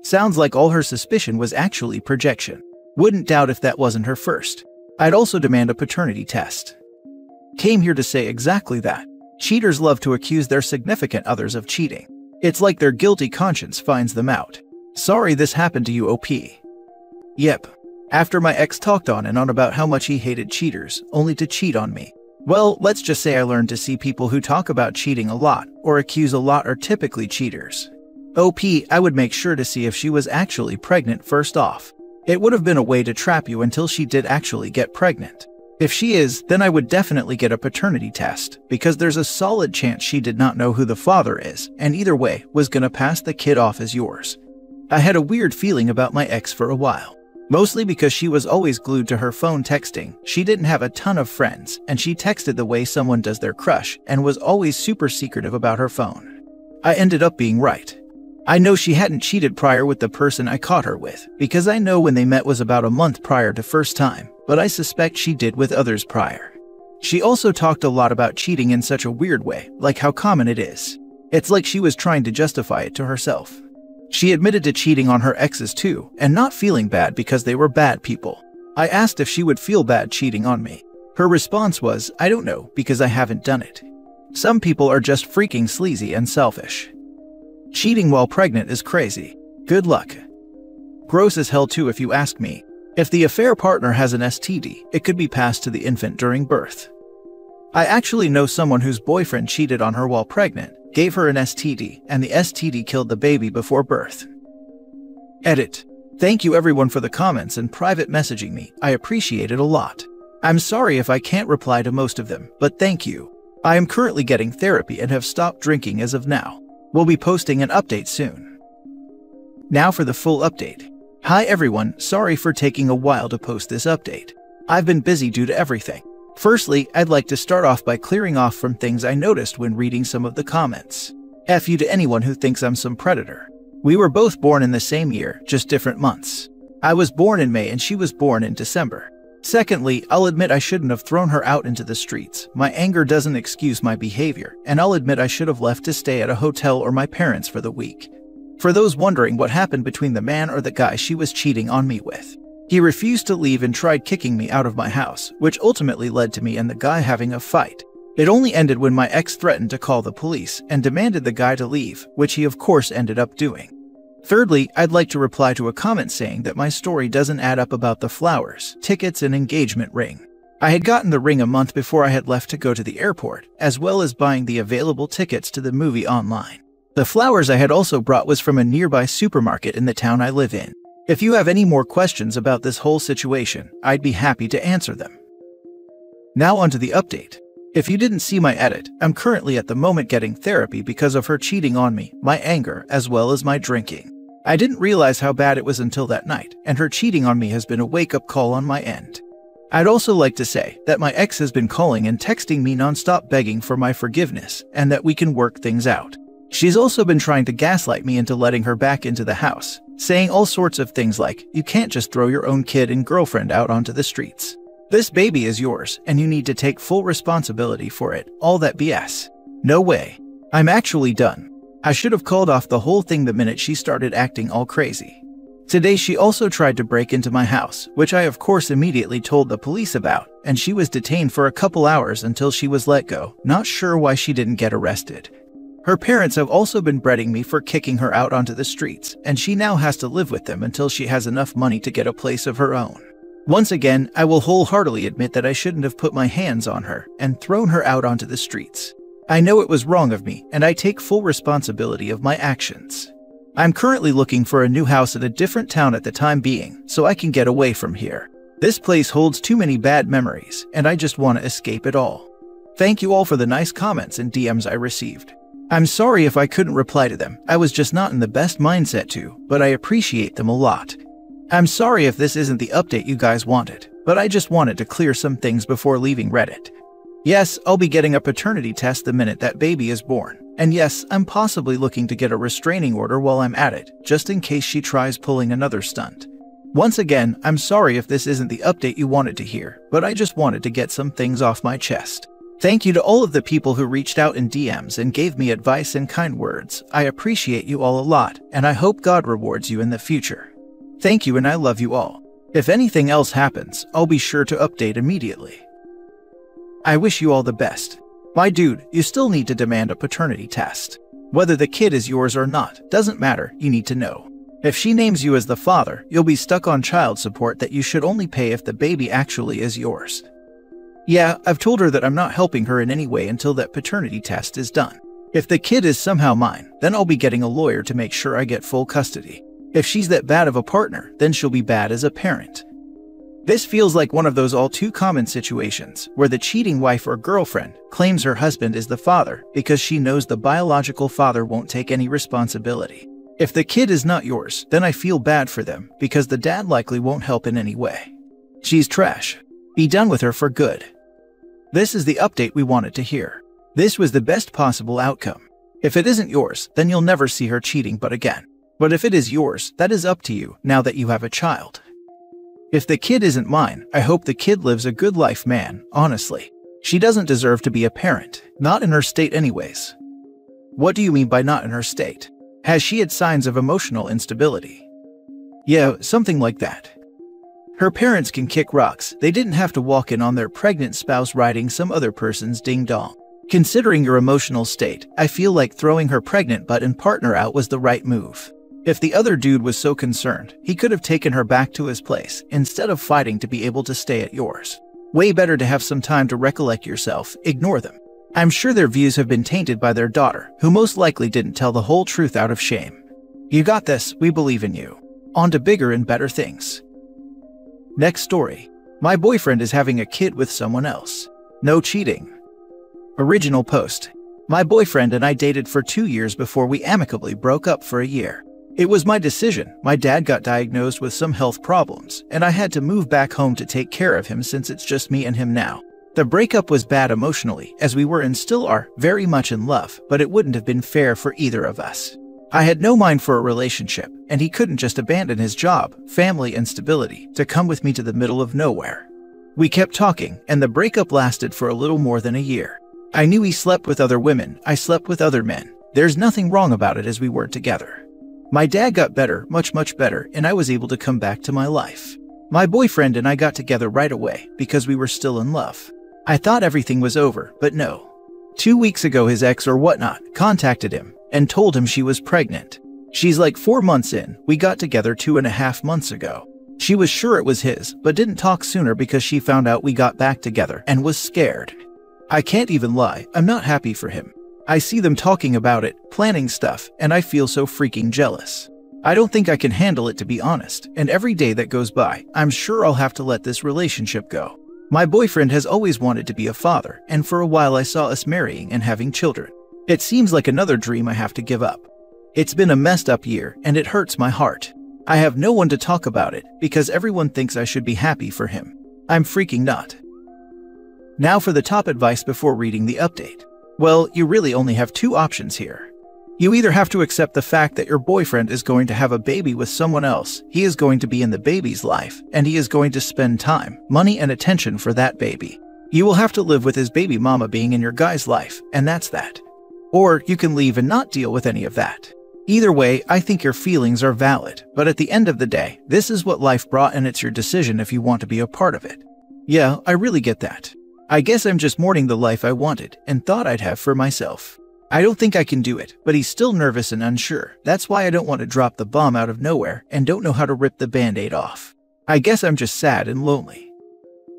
Sounds like all her suspicion was actually projection. Wouldn't doubt if that wasn't her first. I'd also demand a paternity test. Came here to say exactly that. Cheaters love to accuse their significant others of cheating. It's like their guilty conscience finds them out. Sorry this happened to you, OP. Yep. After my ex talked on and on about how much he hated cheaters, only to cheat on me. Well, let's just say I learned to see people who talk about cheating a lot or accuse a lot are typically cheaters. I would make sure to see if she was actually pregnant first off. It would have been a way to trap you until she did actually get pregnant. If she is, then I would definitely get a paternity test, because there's a solid chance she did not know who the father is, and either way was gonna pass the kid off as yours. I had a weird feeling about my ex for a while. Mostly because she was always glued to her phone texting, she didn't have a ton of friends, and she texted the way someone does their crush, and was always super secretive about her phone. I ended up being right. I know she hadn't cheated prior with the person I caught her with, because I know when they met was about a month prior to first time, but I suspect she did with others prior. She also talked a lot about cheating in such a weird way, like how common it is. It's like she was trying to justify it to herself. She admitted to cheating on her exes too, and not feeling bad because they were bad people. I asked if she would feel bad cheating on me. Her response was, "I don't know, because I haven't done it." Some people are just freaking sleazy and selfish. Cheating while pregnant is crazy. Good luck. Gross as hell too if you ask me. If the affair partner has an STD, it could be passed to the infant during birth. I actually know someone whose boyfriend cheated on her while pregnant, gave her an STD, and the STD killed the baby before birth. Edit. Thank you everyone for the comments and private messaging me. I appreciate it a lot. I'm sorry if I can't reply to most of them, but thank you. I am currently getting therapy and have stopped drinking as of now. We'll be posting an update soon. Now for the full update. Hi everyone, sorry for taking a while to post this update. I've been busy due to everything. Firstly, I'd like to start off by clearing off from things I noticed when reading some of the comments. F you to anyone who thinks I'm some predator. We were both born in the same year, just different months. I was born in May and she was born in December. Secondly, I'll admit I shouldn't have thrown her out into the streets. My anger doesn't excuse my behavior, and I'll admit I should have left to stay at a hotel or my parents for the week. For those wondering what happened between the man or the guy she was cheating on me with, he refused to leave and tried kicking me out of my house, which ultimately led to me and the guy having a fight. It only ended when my ex threatened to call the police and demanded the guy to leave, which he of course ended up doing. Thirdly, I'd like to reply to a comment saying that my story doesn't add up about the flowers, tickets, and engagement ring. I had gotten the ring a month before I had left to go to the airport, as well as buying the available tickets to the movie online. The flowers I had also brought was from a nearby supermarket in the town I live in. If you have any more questions about this whole situation, I'd be happy to answer them. Now onto the update. If you didn't see my edit, I'm currently at the moment getting therapy because of her cheating on me, my anger, as well as my drinking. I didn't realize how bad it was until that night, and her cheating on me has been a wake-up call on my end. I'd also like to say that my ex has been calling and texting me nonstop begging for my forgiveness and that we can work things out. She's also been trying to gaslight me into letting her back into the house, saying all sorts of things like, "You can't just throw your own kid and girlfriend out onto the streets. This baby is yours, and you need to take full responsibility for it," all that BS. No way. I'm actually done. I should have called off the whole thing the minute she started acting all crazy. Today she also tried to break into my house, which I of course immediately told the police about, and she was detained for a couple hours until she was let go, not sure why she didn't get arrested. Her parents have also been breading me for kicking her out onto the streets, and she now has to live with them until she has enough money to get a place of her own. Once again, I will wholeheartedly admit that I shouldn't have put my hands on her and thrown her out onto the streets. I know it was wrong of me, and I take full responsibility of my actions. I'm currently looking for a new house at a different town at the time being, so I can get away from here. This place holds too many bad memories, and I just want to escape it all. Thank you all for the nice comments and DMs I received. I'm sorry if I couldn't reply to them, I was just not in the best mindset to, but I appreciate them a lot. I'm sorry if this isn't the update you guys wanted, but I just wanted to clear some things before leaving Reddit. Yes, I'll be getting a paternity test the minute that baby is born. And yes, I'm possibly looking to get a restraining order while I'm at it, just in case she tries pulling another stunt. Once again, I'm sorry if this isn't the update you wanted to hear, but I just wanted to get some things off my chest. Thank you to all of the people who reached out in DMs and gave me advice and kind words. I appreciate you all a lot, and I hope God rewards you in the future. Thank you and I love you all. If anything else happens, I'll be sure to update immediately. I wish you all the best. My dude, you still need to demand a paternity test. Whether the kid is yours or not, doesn't matter, you need to know. If she names you as the father, you'll be stuck on child support that you should only pay if the baby actually is yours. Yeah, I've told her that I'm not helping her in any way until that paternity test is done. If the kid is somehow mine, then I'll be getting a lawyer to make sure I get full custody. If she's that bad of a partner, then she'll be bad as a parent. This feels like one of those all too common situations where the cheating wife or girlfriend claims her husband is the father because she knows the biological father won't take any responsibility. If the kid is not yours, then I feel bad for them because the dad likely won't help in any way. She's trash. Be done with her for good. This is the update we wanted to hear. This was the best possible outcome. If it isn't yours, then you'll never see her cheating but again. But if it is yours, that is up to you now that you have a child. If the kid isn't mine, I hope the kid lives a good life, man, honestly. She doesn't deserve to be a parent, not in her state anyways. What do you mean by not in her state? Has she had signs of emotional instability? Yeah, something like that. Her parents can kick rocks, they didn't have to walk in on their pregnant spouse riding some other person's ding-dong. Considering your emotional state, I feel like throwing her pregnant butt and partner out was the right move. If the other dude was so concerned, he could have taken her back to his place instead of fighting to be able to stay at yours. Way better to have some time to recollect yourself, ignore them. I'm sure their views have been tainted by their daughter, who most likely didn't tell the whole truth out of shame. You got this, we believe in you. On to bigger and better things. Next story. My boyfriend is having a kid with someone else. No cheating. Original post. My boyfriend and I dated for 2 years before we amicably broke up for a year. It was my decision. My dad got diagnosed with some health problems, and I had to move back home to take care of him since it's just me and him now. The breakup was bad emotionally, as we were and still are very much in love, but it wouldn't have been fair for either of us. I had no mind for a relationship, and he couldn't just abandon his job, family, and stability to come with me to the middle of nowhere. We kept talking, and the breakup lasted for a little more than a year. I knew he slept with other women, I slept with other men. There's nothing wrong about it as we weren't together. My dad got better, much better, and I was able to come back to my life. My boyfriend and I got together right away because we were still in love. I thought everything was over, but no. 2 weeks ago his ex or whatnot contacted him and told him she was pregnant. She's like 4 months in, we got together 2.5 months ago. She was sure it was his, but didn't talk sooner because she found out we got back together and was scared. I can't even lie, I'm not happy for him. I see them talking about it, planning stuff, and I feel so freaking jealous. I don't think I can handle it, to be honest, and every day that goes by, I'm sure I'll have to let this relationship go. My boyfriend has always wanted to be a father, and for a while I saw us marrying and having children. It seems like another dream I have to give up. It's been a messed up year, and it hurts my heart. I have no one to talk about it, because everyone thinks I should be happy for him. I'm freaking not. Now for the top advice before reading the update. Well, you really only have 2 options here. You either have to accept the fact that your boyfriend is going to have a baby with someone else, he is going to be in the baby's life, and he is going to spend time, money, and attention for that baby. You will have to live with his baby mama being in your guy's life, and that's that. Or you can leave and not deal with any of that. Either way, I think your feelings are valid, but at the end of the day, this is what life brought and it's your decision if you want to be a part of it. Yeah, I really get that. I guess I'm just mourning the life I wanted and thought I'd have for myself. I don't think I can do it, but he's still nervous and unsure. That's why I don't want to drop the bomb out of nowhere and don't know how to rip the band-aid off. I guess I'm just sad and lonely.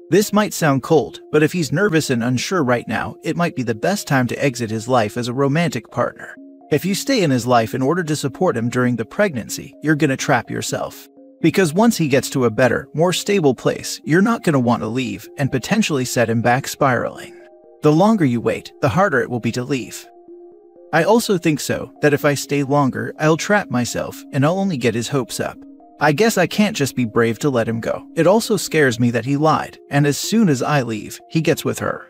This might sound cold, but if he's nervous and unsure right now, it might be the best time to exit his life as a romantic partner. If you stay in his life in order to support him during the pregnancy, you're gonna trap yourself. Because once he gets to a better, more stable place, you're not going to want to leave and potentially set him back spiraling. The longer you wait, the harder it will be to leave. I also think that if I stay longer, I'll trap myself and I'll only get his hopes up. I guess I can't just be brave to let him go. It also scares me that he lied, and as soon as I leave, he gets with her.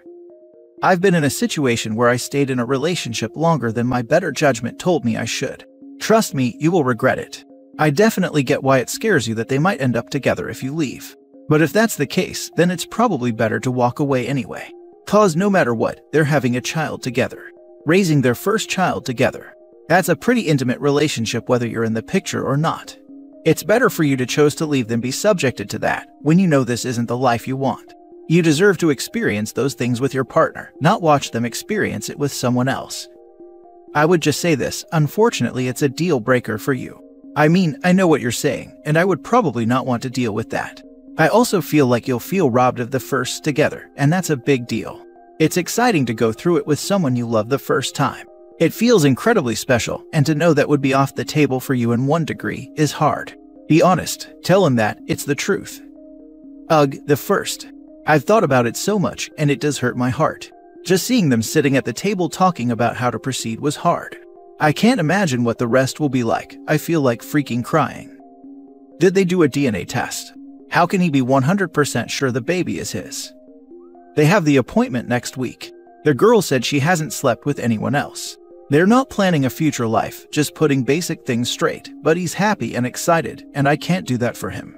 I've been in a situation where I stayed in a relationship longer than my better judgment told me I should. Trust me, you will regret it. I definitely get why it scares you that they might end up together if you leave. But if that's the case, then it's probably better to walk away anyway. Cause no matter what, they're having a child together. Raising their first child together. That's a pretty intimate relationship whether you're in the picture or not. It's better for you to choose to leave than be subjected to that when you know this isn't the life you want. You deserve to experience those things with your partner, not watch them experience it with someone else. I would just say this, unfortunately it's a deal breaker for you. I mean, I know what you're saying, and I would probably not want to deal with that. I also feel like you'll feel robbed of the firsts together, and that's a big deal. It's exciting to go through it with someone you love the first time. It feels incredibly special, and to know that would be off the table for you in one degree is hard. Be honest, tell him that it's the truth. Ugh, the first. I've thought about it so much, and it does hurt my heart. Just seeing them sitting at the table talking about how to proceed was hard. I can't imagine what the rest will be like. I feel like freaking crying. Did they do a DNA test? How can he be 100% sure the baby is his? They have the appointment next week. The girl said she hasn't slept with anyone else. They're not planning a future life, just putting basic things straight, but he's happy and excited, and I can't do that for him.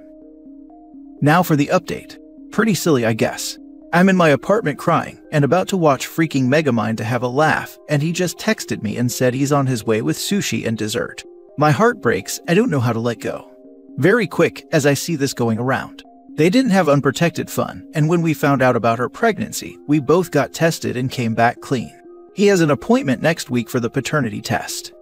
Now for the update. Pretty silly, I guess. I'm in my apartment crying and about to watch freaking Megamind to have a laugh, and he just texted me and said he's on his way with sushi and dessert. My heart breaks. I don't know how to let go. Very quick as I see this going around. They didn't have unprotected fun, and when we found out about her pregnancy, we both got tested and came back clean. He has an appointment next week for the paternity test.